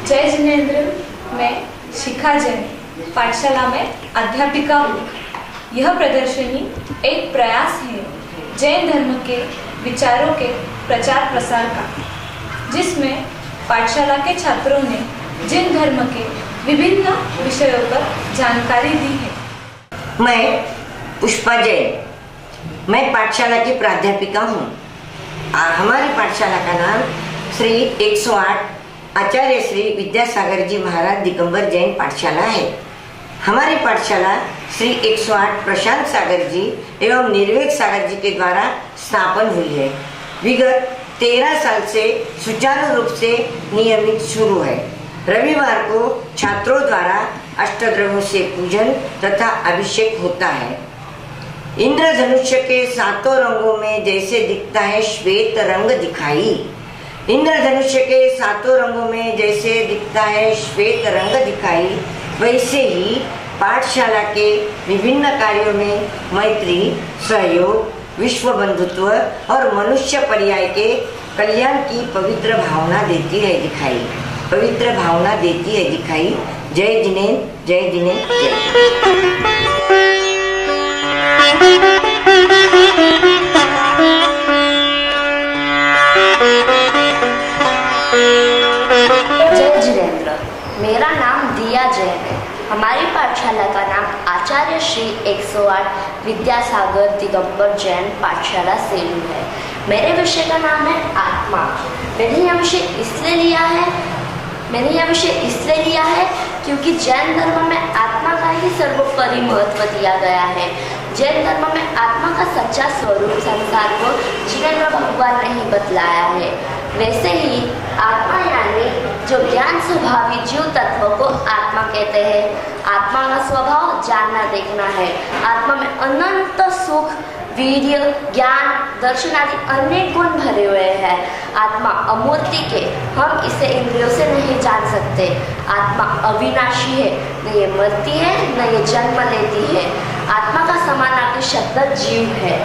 जय जिनेंद्र, मैं शिखा जैन पाठशाला में अध्यापिका हूँ। यह प्रदर्शनी एक प्रयास है जैन धर्म के विचारों के प्रचार प्रसार का, जिसमें पाठशाला के छात्रों ने जैन धर्म के विभिन्न विषयों पर जानकारी दी है। मैं पुष्पा जैन, मैं पाठशाला की प्राध्यापिका हूँ। हमारी पाठशाला का नाम श्री 108 आचार्य श्री विद्यासागर जी महाराज दिगंबर जैन पाठशाला है। हमारी पाठशाला श्री 108 प्रशांत सागर जी एवं निर्वेद सागर जी के द्वारा स्थापन हुई है। विगत 13 साल से सुचारू रूप से नियमित शुरू है। रविवार को छात्रों द्वारा अष्टद्रव्यों से पूजन तथा अभिषेक होता है। इंद्रधनुष्य के 7 रंगों में जैसे दिखता है श्वेत रंग दिखाई, इंद्रधनुष्य के 7 रंगों में जैसे दिखता है श्वेत रंग दिखाई, वैसे ही पाठशाला के विभिन्न कार्यों में मैत्री, सहयोग, विश्व बंधुत्व और मनुष्य पर्याय के कल्याण की पवित्र भावना देती है दिखाई, पवित्र भावना देती है दिखाई। जय जिनेंद्र, जय जिनेंद्र, जय जिनेंद्र। मेरा नाम दिया जैन है। हमारी पाठशाला का नाम आचार्य श्री 108 विद्यासागर दिगंबर जैन पाठशाला सेलू है। मेरे विषय का नाम है आत्मा। मैंने यह विषय इसलिए लिया है क्योंकि जैन धर्म में आत्मा का ही सर्वोपरि महत्व दिया गया है। जैन धर्म में आत्मा का सच्चा स्वरूप संसार को जिनेंद्र भगवान ने ही बतलाया है। वैसे ही आत्मा यानी जो ज्ञान स्वभावी जीव तत्व को आत्मा कहते हैं। आत्मा का स्वभाव जानना देखना है। आत्मा में अनंत सुख, वीर्य, ज्ञान, दर्शन आदि अनेक गुण भरे हुए हैं। आत्मा अमूर्तिक है, हम इसे इंद्रियों से नहीं जान सकते। आत्मा अविनाशी है, न ये मरती है न ये जन्म लेती है। आत्मा का समानार्थी शब्द जीव है।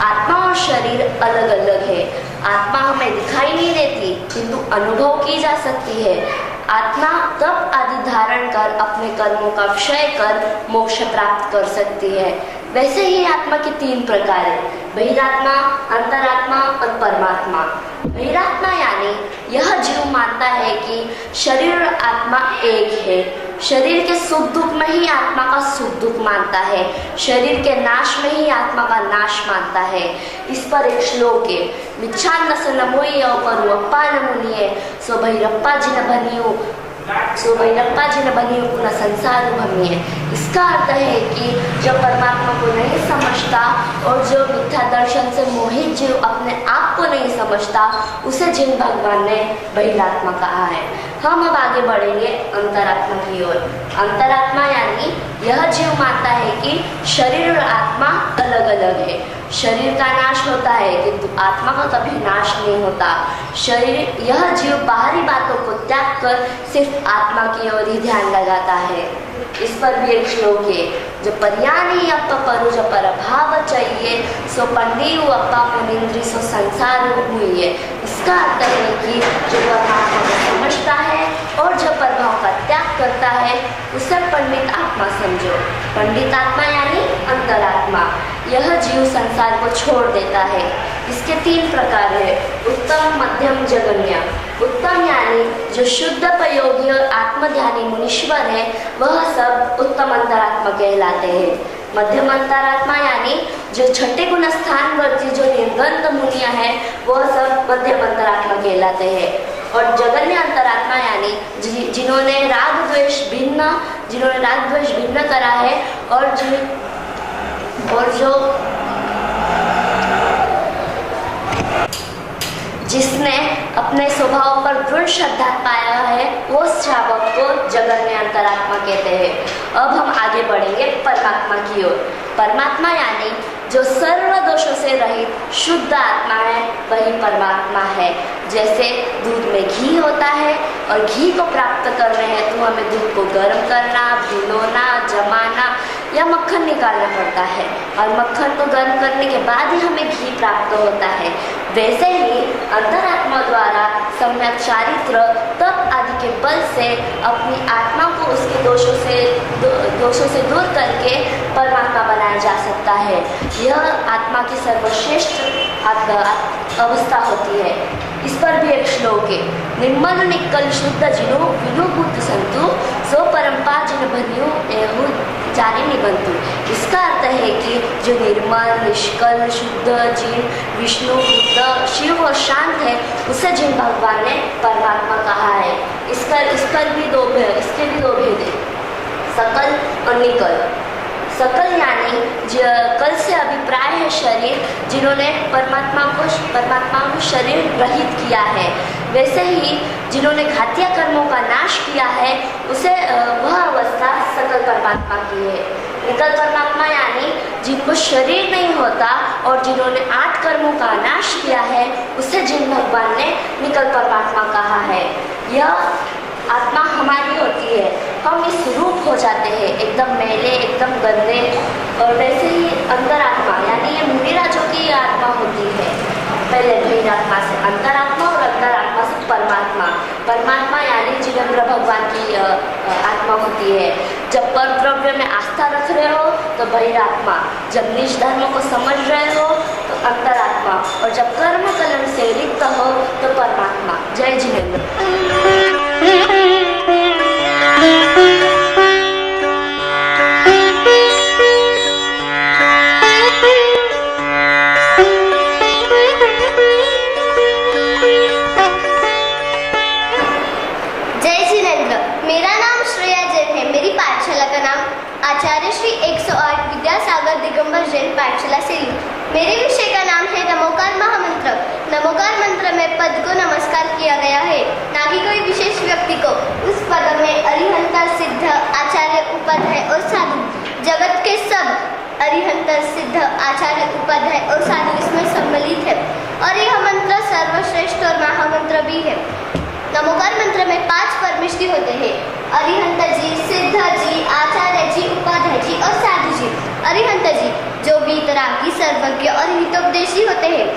आत्मा और शरीर अलग अलग है। आत्मा हमें दिखाई नहीं देती किंतु अनुभव की जा सकती है। आत्मा तप आदि धारण कर अपने कर्मों का क्षय कर मोक्ष प्राप्त कर सकती है। वैसे ही आत्मा के 3 प्रकार है, बहिरात्मा, अंतरात्मा और परमात्मा। बहिरात्मा यानी यह जीव मानता है कि शरीर और आत्मा एक है। शरीर के सुख दुख में ही आत्मा का सुख दुख मानता है। शरीर के नाश में ही आत्मा का नाश मानता है। इस पर एक श्लोक है, मिच्छान्न नमोय अपरूपा नमुनिये सो भैरप्पा जी ने बनी पुनः संसार भमिए। इसका अर्थ है कि जो परमात्मा को नहीं समझता और जो मिथ्या दर्शन से मोहित जीव अपने आप को नहीं समझता, उसे जिन भगवान ने बहिरात्मा कहा है। हम अब आगे बढ़ेंगे अंतरात्मा की ओर। अंतरात्मा यानी यह जीव मानता है कि शरीर और आत्मा अलग अलग है। शरीर का नाश होता है किंतु आत्मा का कभी नाश नहीं होता। यह जीव बाहरी बातों को त्याग कर सिर्फ आत्मा की ओर ही ध्यान लगाता है। इस पर भी एक श्लोक है, जो पर्यानी अप परु जो पर भाव चाहिए सो पंडी अप्पा मुनिंद्री सो संसार हुई है। इसका अर्थ है कि जो परमात्मा को समझता है और जो प्रभाव का त्याग करता है उसे पंडित आत्मा समझो। पंडित आत्मा यानी अंतरात्मा। यह जीव संसार को छोड़ देता है। इसके 3 प्रकार है, उत्तम, मध्यम, जगन्य। उत्तम यानी जो शुद्ध प्रयोगी और आत्मध्यानी मुनीश्वर है, वह सब उत्तम अंतरात्मा कहलाते हैं। मध्यम अंतरात्मा यानी जो छठे गुण स्थानवर्ती जो निर्गंत मुनिया है, वह सब मध्यम अंतरात्मा कहलाते हैं। और जगन्य अंतरात्मा यानी जिन्होंने राग द्वेष भिन्न करा है और जो जिसने अपने स्वभाव पर दृढ़ श्रद्धा पाया है, वो श्रावक को जगन्य अंतरात्मा कहते हैं। अब हम आगे बढ़ेंगे परमात्मा की ओर। परमात्मा यानी जो सर्व दोषों से रहित शुद्ध आत्मा है, वही परमात्मा है। जैसे दूध में घी होता है और घी को प्राप्त करने हैं तो हमें दूध को गर्म करना, भिगोना, जमाना या मक्खन निकालना पड़ता है और मक्खन को गर्म करने के बाद ही हमें घी प्राप्त होता है। वैसे ही अंतरात्मा द्वारा सम्यक चारित्र तप आदि के बल से अपनी आत्मा को उसके दोषों से दूर करके परमात्मा बनाया जा सकता है। यह आत्मा की सर्वश्रेष्ठ अवस्था होती है। इस पर भी एक श्लोक है, निर्मल निकल शुद्ध जिनो विनो बुद्ध संतु सो परम्पा जिन बनियो एहु जाने निबंधु। इसका अर्थ है कि जो निर्मल निष्कल शुद्ध जिन विष्णु बुद्ध शिव और शांत है उसे जिन भगवान ने परमात्मा कहा है। इसके भी दो भेद है, सकल और निकल। सकल यानी कल से अभिप्राय है शरीर, जिन्होंने परमात्मा को शरीर रहित किया है। वैसे ही जिन्होंने घातिया कर्मों का नाश किया है उसे वह अवस्था सकल परमात्मा की है। निकल परमात्मा यानी जिनको शरीर नहीं होता और जिन्होंने 8 कर्मों का नाश किया है उसे जिन भगवान ने निकल परमात्मा कहा है। यह आत्मा हमारी होती है, हम इस रूप हो जाते हैं एकदम मैले एकदम गंदे। और वैसे ही अंतरात्मा यानी ये मुनिराजों की आत्मा होती है, पहले बहिरात्मा से अंतरात्मा और अंतरात्मा से परमात्मा। परमात्मा यानी जिनेंद्र भगवान की आत्मा होती है। जब पर द्रव्य में आस्था रख रहे हो तो बहिरात्मा, जब निज धर्म को समझ रहे हो तो अंतरात्मा, और जब कर्म कलम से रिक्त हो तो परमात्मा। जय जिनेंद्र। आचार्य श्री 108 विद्यासागर दिगंबर जैन पाठशाला से ली। मेरे विषय का नाम है नमोकार महामंत्र। नमोकार मंत्र में पद को नमस्कार किया गया है, ना कि कोई विशेष व्यक्ति को। उस पद में अरिहंत सिद्ध आचार्य उपाध्याय और साधु, जगत के सब अरिहंत सिद्ध आचार्य उपाध्याय और साधु इसमें सम्मिलित है, और यह मंत्र सर्वश्रेष्ठ और महामंत्र भी है। नमोकार मंत्र में 5 परमेष्टि होते हैं, अरिहंत जी, सिद्ध जी, आचार्य जी, उपाध्याय जी और साधु जी। अरिहंत जी जो वीतरागी, सर्वज्ञ और हितोपदेशी होते हैं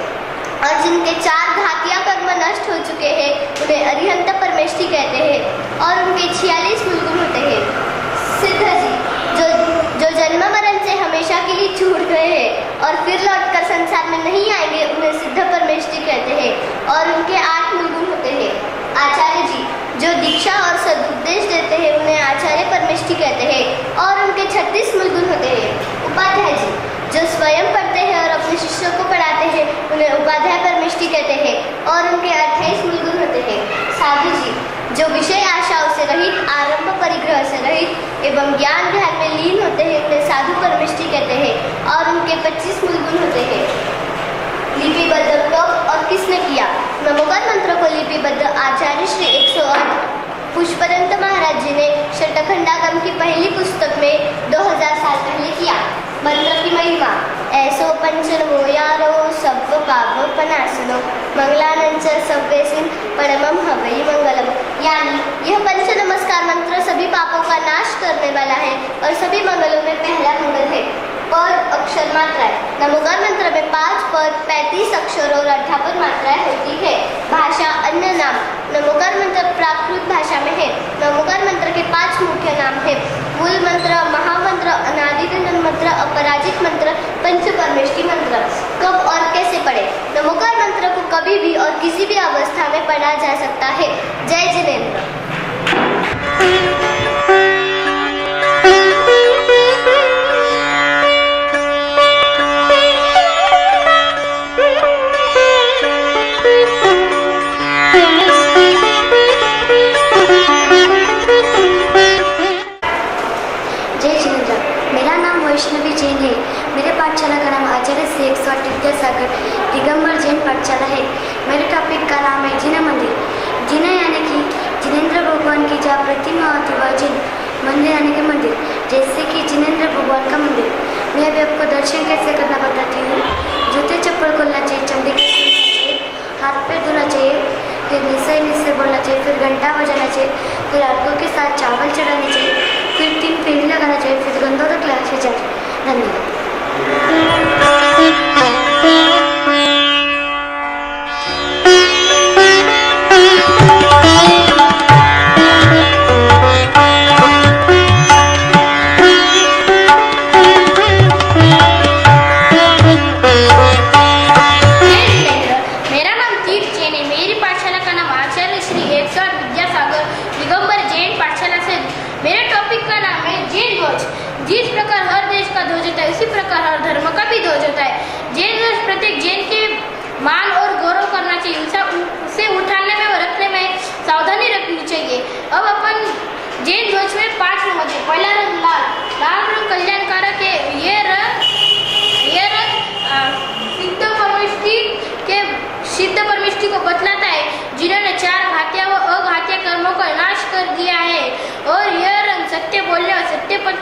और जिनके 4 घातिया कर्म नष्ट हो चुके हैं उन्हें अरिहंत परमेष्टि कहते हैं, और उनके 46 गुण होते हैं। सिद्ध जी जो जन्म मरण से हमेशा के लिए छूट गए हैं और फिर लौटकर संसार में नहीं आएंगे उन्हें सिद्ध परमेष्टि कहते हैं, और उनके 8 गुण होते हैं। आचार्य जी जो दीक्षा और सदुपदेश देते हैं उन्हें आचार्य परमेष्टि कहते हैं, और उनके 36 गुण होते हैं। उपाध्याय जी जो स्वयं पढ़ते हैं और अपने शिष्यों को पढ़ाते हैं उन्हें उपाध्याय परमेष्टि कहते हैं, और उनके 28 गुण होते हैं। साधु जी जो विषय आशाओं से रहित, आरंभ परिग्रह से रहित एवं ज्ञान ध्यान में लीन होते हैं उन्हें साधु परमेष्टि कहते हैं, और उनके 25 गुण होते हैं। लिपिबद्ध कब और किसने किया? नमोकार मंत्र को लिपिबद्ध आचार्य श्री 108 पुष्पदंत महाराज जी ने शतखंडागम की पहली पुस्तक में 2000 साल पहले किया। मंत्र की महिमा, ऐसो पंचनमो यारो सब पाप पनासनो मंगलानंच सव्यसिन परमम हवई मंगलम। यानी यह पंच नमस्कार मंत्र सभी पापों का नाश करने वाला है और सभी मंगलों में पहला मंगल है। पद अक्षर मात्राएं, नमोकार मंत्र में 5 पद, 35 अक्षर और 58 मात्राएं होती है। भाषा अन्य नाम, नमोकार मंत्र प्राकृत भाषा में है। नमोकार मंत्र के 5 मुख्य नाम है, मूल मंत्र, महामंत्र, अनादिदंडन मंत्र, अपराजित मंत्र, पंच परमेष्टि मंत्र। कब और कैसे पढ़े? नमोकार मंत्र को कभी भी और किसी भी अवस्था में पढ़ा जा सकता है। जय जिनेंद्र। मेरे पाठशाला का नाम आचार्य श्री 108 विद्यासागर दिगंबर जैन पाठशाला है। मेरे टॉपिक का नाम है जिना मंदिर। जिना यानी कि जिनेंद्र भगवान की जहाँ प्रतिमा होती है वह जिन मंदिर यानी कि मंदिर, जैसे कि जिनेंद्र भगवान का मंदिर। मैं अभी आपको दर्शन कैसे करना बताती हूँ। जूते चप्पल खोलना चाहिए, चमड़ी चाहिए, हाथ पैर धोना चाहिए, फिर निश्चय बोलना चाहिए, फिर घंटा बजाना चाहिए, फिर अर्घ्यों के साथ चावल चढ़ाने चाहिए, फिर 3 फेरी लगाना चाहिए, फिर गंधोदक लगाना चाहिए। धन्यवाद।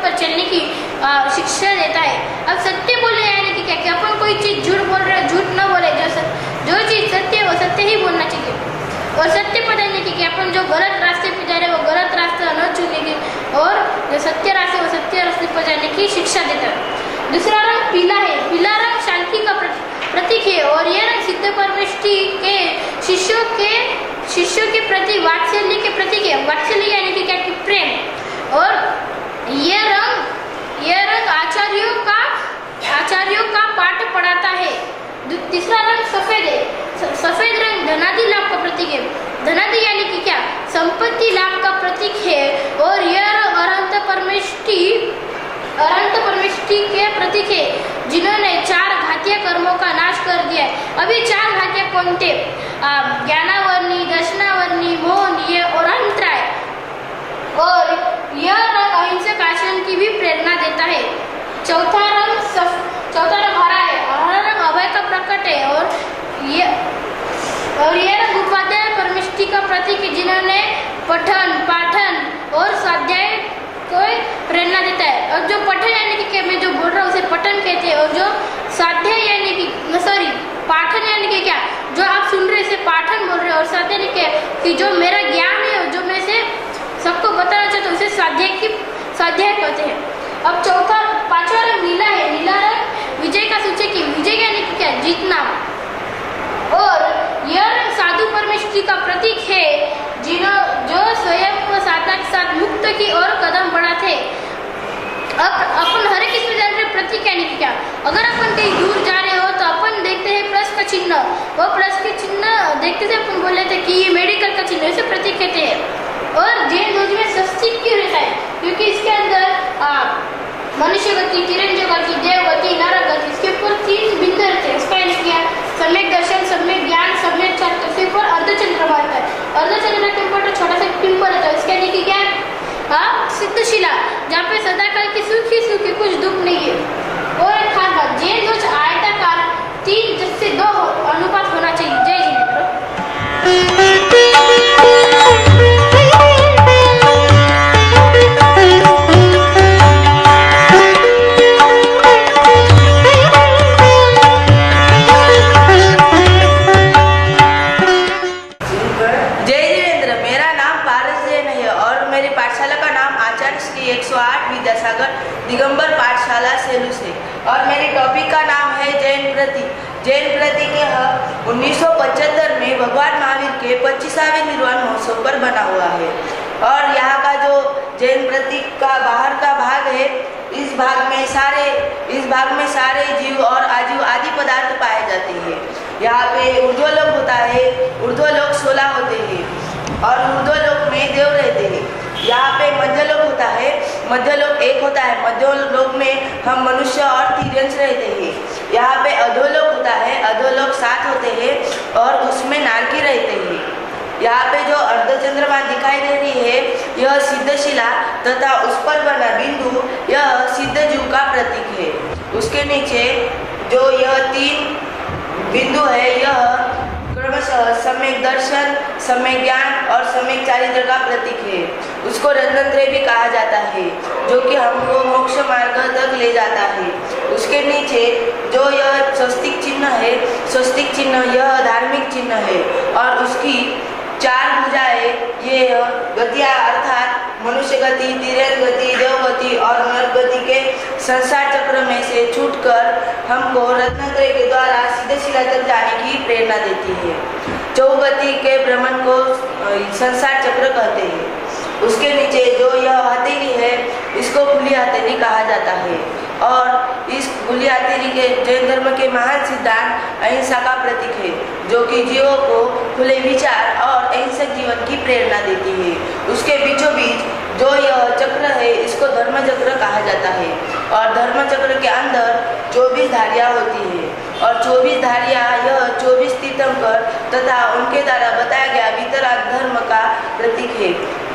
पर चलने की शिक्षा देता है। अब सत्य बोलने यानी कि क्या कि अपन कोई चीज़ झूठ बोल रहे हैं, झूठ न बोले, जो चीज़ सत्य है वो सत्य ही बोलना चाहिए। और सत्य पता नहीं कि अपन जो गलत रास्ते पे जा रहे हैं वो गलत रास्ता न चुनेंगे, और जो सत्य रास्ते वो सत्य रास्ते पर जाने की शिक्षा देता है। दूसरा रंग पीला है। पीला रंग शांति का प्रतीक है, और यह रंग सिद्ध परमेष्ठी के शिष्यों के प्रति वात्सल्य के प्रतीक है। वात्सल्य यानी कि क्या कि प्रेम। और यह रंग आचार्यों का पाठ पढ़ाता है। तीसरा रंग सफेद है। सफेद रंग धनादि लाभ का प्रतीक है। धनादि यानी कि क्या, संपत्ति लाभ का प्रतीक है। और यह रंग अनंत परमेष्ठी के प्रतीक है, जिन्होंने 4 घातीय कर्मों का नाश कर दिया है। अभी 4 घातीय कौन थे? ज्ञानावर्णी, दर्शनावर्णी, मौन, ये और अंतराय। और यह रंग अहिंसक आचरण की भी प्रेरणा देता है। चौथा रंग हरा है। हरा रंग अभय का प्रकट है, और यह रंग उपाध्याय परमेष्ठी का प्रतीक है, जिन्होंने पठन, पाठन और स्वाध्याय को प्रेरणा देता है। और जो पठन यानी कि मैं जो बोल रहा हूँ उसे पठन कहते हैं, और जो स्वाध्याय यानी कि पाठन यानी कि क्या, जो आप सुन रहे हैं पाठन बोल रहे हैं, और स्वाध्याय यानी कि जो मेरा ज्ञान है और जो मैं से सबको बताना चाहता हूँ उसे स्वाध्याय कहते हैं। अब पांचवा रंग नीला है। नीला रंग विजय का सूचक है। विजय यानी कि क्या, जीतना। और यह रंग साधु परमेष्ठी का प्रतीक है, जो स्वयं को साधना के साथ मुक्त की ओर कदम बढ़ाते। अब अपन हर एक इसमें जान रहे प्रतीक यानी कि क्या, अगर अपन कहीं दूर जा रहे हो तो अपन देखते हैं प्लस का चिन्ह। वो प्लस के चिन्ह देखते थे अपन बोल रहे थे कि ये मेडिकल का चिन्ह, इसे प्रतीक कहते हैं। और जैन ध्वज में स्वस्तिक क्यों रहता है? क्योंकि इसके अंदर मनुष्य गति, तिरंज गति, देव गति, नर गति, इसके ऊपर 3 बिंदु रहते हैं। इसका यानी क्या, सम्यक दर्शन, सम्यक ज्ञान, सम्यक चक्र, इसके ऊपर अर्धचंद्र बनता है। अर्धचंद्र के ऊपर छोटा सा पिंपल रहता है। इसके यानी कि क्या, सिद्धशिला, जहाँ पे सदाकाल की सूखी कुछ दुख नहीं है। और एक खास बात, जैन ध्वज आयताकार 3:2 अनुपात होना चाहिए। जय जिनेंद्र। श्री 108 विद्यासागर दिगंबर पाठशाला सेलू से, और मेरे टॉपिक का नाम है जैन प्रतीक। जैन प्रतीक यह 1975 में भगवान महावीर के 25वें निर्वाण महोत्सव पर बना हुआ है। और यहाँ का जो जैन प्रतीक का बाहर का भाग है, इस भाग में सारे जीव और अजीव आदि पदार्थ पाए जाते हैं। यहाँ पे ऊर्ध्वलोक होता है। ऊर्ध्वलोक 16 होते हैं, और ऊर्ध्वलोक में देव रहते हैं। यहाँ पे मध्यलोक होता है। मध्यलोक 1 होता है। मध्यलोक में हम मनुष्य और तिर्यंश रहते हैं। यहाँ पे अधोलोक होता है। अधोलोक 7 होते हैं, और उसमें नारकी रहते हैं। यहाँ पे जो अर्धचंद्रमा दिखाई दे रही है, यह सिद्धशिला तथा उस पर बना बिंदु, यह सिद्ध जीव का प्रतीक है। उसके नीचे जो यह 3 बिंदु है, यह क्रमशः सम्यक दर्शन, सम्यक ज्ञान और सम्यक चारित्र का प्रतीक है। उसको रत्नत्रय भी कहा जाता है, जो कि हमको मोक्ष मार्ग तक ले जाता है। उसके नीचे जो यह स्वस्तिक चिन्ह है, स्वस्तिक चिन्ह यह धार्मिक चिन्ह है, और उसकी 4 भुजाएं, ये गतियाँ अर्थात मनुष्य गति, तिर्यक गति, देव गति और नर गति के संसार चक्र में से छूटकर हमको रत्नत्रय के द्वारा सीधे शिला तक जाने की प्रेरणा देती है। चौगति के भ्रमण को संसार चक्र कहते हैं। उसके नीचे जो यह हथेली है, इसको खुली हथेली कहा जाता है, और इस खुली हथेली के जैन धर्म के महान सिद्धांत अहिंसा का प्रतीक है, जो कि जीवों को खुले विचार और अहिंसक जीवन की प्रेरणा देती है। उसके बीचों बीच जो यह चक्र है, इसको धर्म चक्र कहा जाता है, और धर्म चक्र के अंदर 24 धारियाँ होती है, और 24 धारियाँ यह 24 तीर्थंकर तथा उनके द्वारा बताया गया वितराग धर्म का प्रतीक है,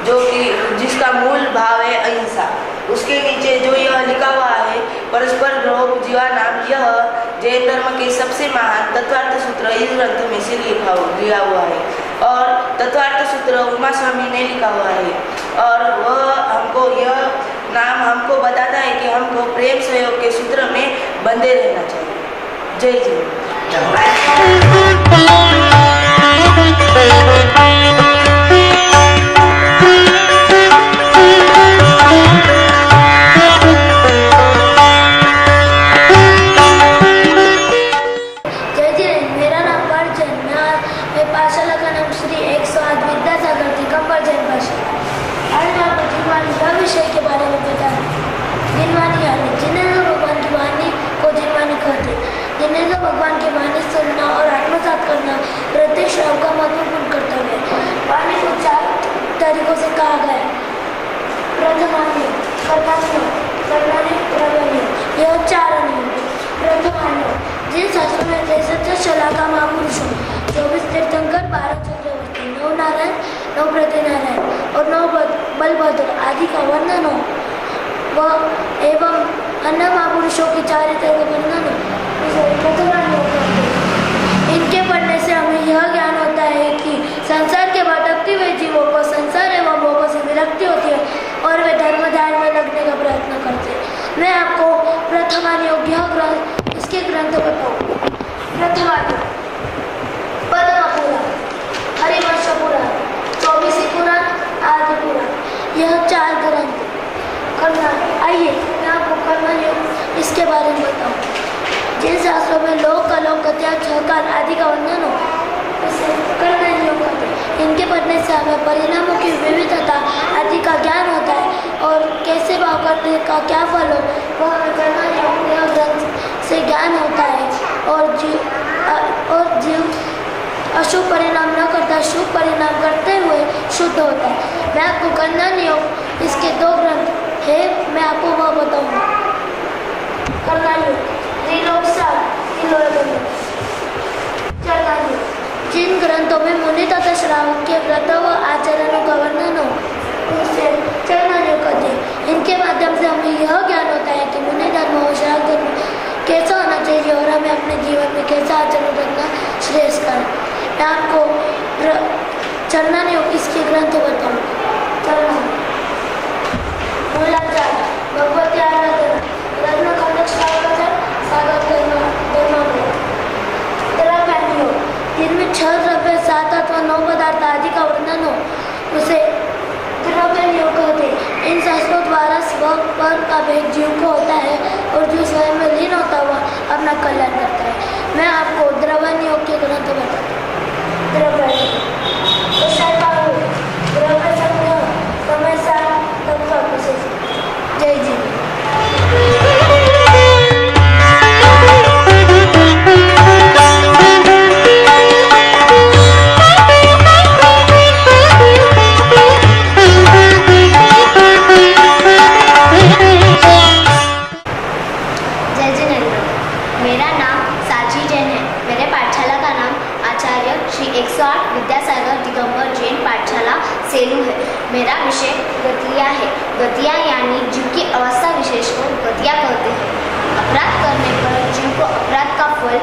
जो कि जिसका मूल भाव है अहिंसा। उसके नीचे जो यह लिखा हुआ है परस्पर रोग जीवा नाम, यह जैन धर्म के सबसे महान तत्वार्थ सूत्र इस ग्रंथ में से लिया हुआ है, और तत्वार्थ सूत्र उमा स्वामी ने लिखा हुआ है, और वह हमको यह नाम हमको बताता है कि हमको प्रेम सहयोग के सूत्र में बंधे रहना चाहिए। जय जय। पाठशाला का नाम श्री 108 विद्यासागर दिगंबर जैन पाठशाला। आज मैं आपको जिनवाणी का विषय के बारे में बताऊंगी। जिनवाणी यानी जिनेंद्र भगवान की वाणी को जिनवाणी कहते हैं। जिनेंद्र भगवान की वाणी सुनना और आत्मसात करना प्रत्येक श्रावक का महत्वपूर्ण कर्तव्य है। वाणी को 4 तरीकों से कहा गया है। प्रथमान्य, कर्तान्य, कर्तान्य, प्रवण्य, यह 4 नियम। प्रथमान्य, जिन शास्त्रों में 63 शलाका महापुरुषों, 24 तीर्थंकर, 12 चंद्रवर्ती, 9 नारायण, 9 प्रतिनारायण और 9 बलभद्र आदि का वर्णन हो वह एवं अन्य महापुरुषों की चारित्र का वर्णन हो, इनके पढ़ने से हमें यह ज्ञान होता है कि संसार के भटकते हुए जीवों को संसार एवं भोगों से विरक्ति होती है और वे धर्म ध्यान में लगने का प्रयत्न करते हैं। मैं आपको प्रथमान्य इसके ग्रंथ बताऊँ। प्रथमान्य पद्म पुराण, हरिवंश पुराण, 24 पुराण, आदि पुराण, यह 4 ग्रंथ। कर्म, आइए मैं आपको कर्मयोग इसके बारे में बताऊँ। जिन शास्त्रों में लोक, अलोक, गत्या, छहकार आदि का वर्णन हो उसे कर्मयोग कहते हैं। इनके पढ़ने से हमें परिणामों की विविधता आदि का ज्ञान होता है और कैसे भाव करने का क्या फल हो वह हमें कर्मयोग ग्रंथ से ज्ञान होता है और जीव अशुभ परिणाम न करता शुभ परिणाम करते हुए शुद्ध होता है। मैं आपको कर्णन योग इसके 2 ग्रंथ है, मैं आपको वह बताऊंगा। कर्णन योग, त्रिलोकसार, चरणान योग, जिन ग्रंथों में मुनि तथा श्रावक के व्रत व आचरणों का वर्णन हो उसे चरणान योग कहते हैं। इनके माध्यम से हमें यह ज्ञान होता है कि मुनि धर्म और श्रावक धर्म कैसा होना चाहिए और हमें अपने जीवन में कैसा आचरण करना श्रेष्ठ है। मैं आपको चरणान योग इसके ग्रंथ बताऊँ। मूलाचार, भगवती आराधना, रत्न खंडक श्रावकाचार, सागर धर्मामृत। द्रव्यान योग, जिनमें 6 द्रव्य, 7 अथवा 9 पदार्थ आदि का वर्णन हो उसे द्रव्यान योग कहते हैं। इन शास्त्रों द्वारा स्व पर का भेद जीव को होता है और जो स्वयं में लीन होता हुआ अपना कल्याण करता है। मैं आपको द्रव्यान योग के ग्रंथ बताता हूँ। द्रव्यान योग, द्रव्य संग्रह, समय सार, तत्व विशेष। जय जी। मेरा नाम साची जैन है। मेरे पाठशाला का नाम आचार्य श्री 108 विद्यासागर दिगंबर जैन पाठशाला सेलू है। मेरा विषय गतिया है। गतिया यानी जीव की अवस्था विशेष को गतिया कहते हैं। अपराध करने पर जीव को अपराध का फल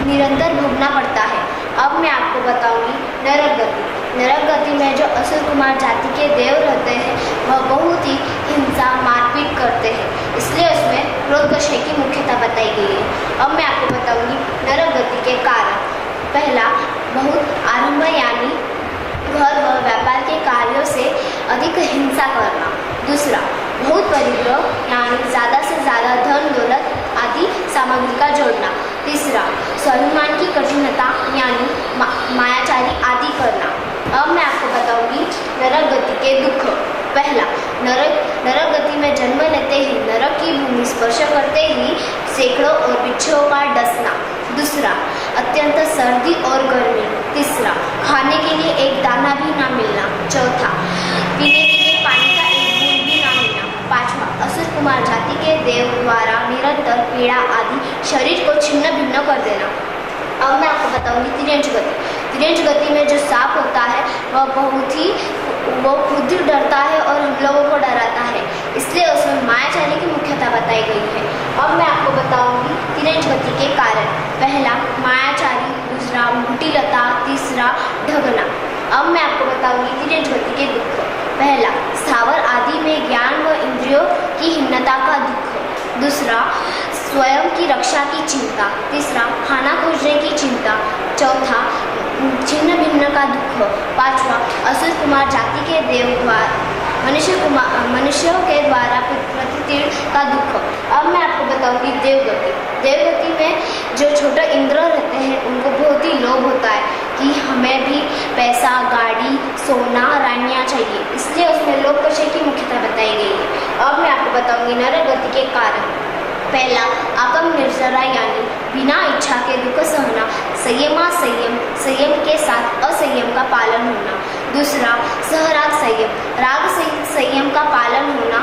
निरंतर भोगना पड़ता है। अब मैं आपको बताऊंगी नरक गति। नरक गति में जो असुर कुमार जाति के देव रहते हैं वह बहुत ही हिंसा मारपीट करते हैं, इसलिए उसमें क्रोध विषय की मुख्यता बताई गई है। अब मैं आपको बताऊंगी नरक गति के कारण। पहला, बहुत आरंभ यानी घर व व्यापार के कार्यों से अधिक हिंसा करना। दूसरा, बहुत परिग्रह यानी ज़्यादा से ज़्यादा धन दौलत आदि सामग्री का जोड़ना। तीसरा, स्वाभिमान की कठिनता यानी मायाचारी आदि करना। अब मैं आपको बताऊंगी नरक गति के दुख। पहला, नरक गति में जन्म लेते ही नरक की भूमि स्पर्श करते ही सैकड़ों और बिच्छुओं का डसना। दूसरा, अत्यंत सर्दी और गर्मी। तीसरा, खाने के लिए एक दाना भी ना मिलना। चौथा, पीने के लिए पानी का एक बूंद भी ना मिलना। पांचवा, असुर कुमार जाति के देव द्वारा निरंतर पीड़ा आदि शरीर को छिन्न भिन्न कर देना। अब मैं आपको बताऊंगी तिर्यंच गति। तिर्यंच गति में जो सांप होता है वो खुद डरता है और हम लोगों को डराता है, इसलिए उसमें मायाचारी की मुख्यता बताई गई है। अब मैं आपको बताऊंगी तिर्यंच गति के कारण। पहला, मायाचारी। दूसरा, मुटीलता। तीसरा, ढगना। अब मैं आपको बताऊंगी तिर्यंच गति के दुख। पहला, स्थावर आदि आदि में ज्ञान व इंद्रियों की हीनता का दुख। दूसरा, स्वयं की रक्षा की चिंता। तीसरा, खाना खोजने की चिंता। चौथा, छिन्न भिन्न का दुख। पांचवा, असुर कुमार जाति के देव द्वारा मनुष्यों के द्वारा प्रतितीर्ण का दुख। अब मैं आपको बताऊंगी देवगति। देवगति में जो छोटे इंद्र रहते हैं उनको बहुत ही लोभ होता है कि हमें भी पैसा, गाड़ी, सोना, रानियाँ चाहिए, इसलिए उसमें लोभ विषय की मुख्यता बताई गई है। अब मैं आपको बताऊंगी नरगति के कारण। पहला, आकम निर्जरा यानी बिना इच्छा के दुख सहना। संयम के साथ असंयम का पालन होना। दूसरा, सहराग संयम, राग सहित संयम का पालन होना।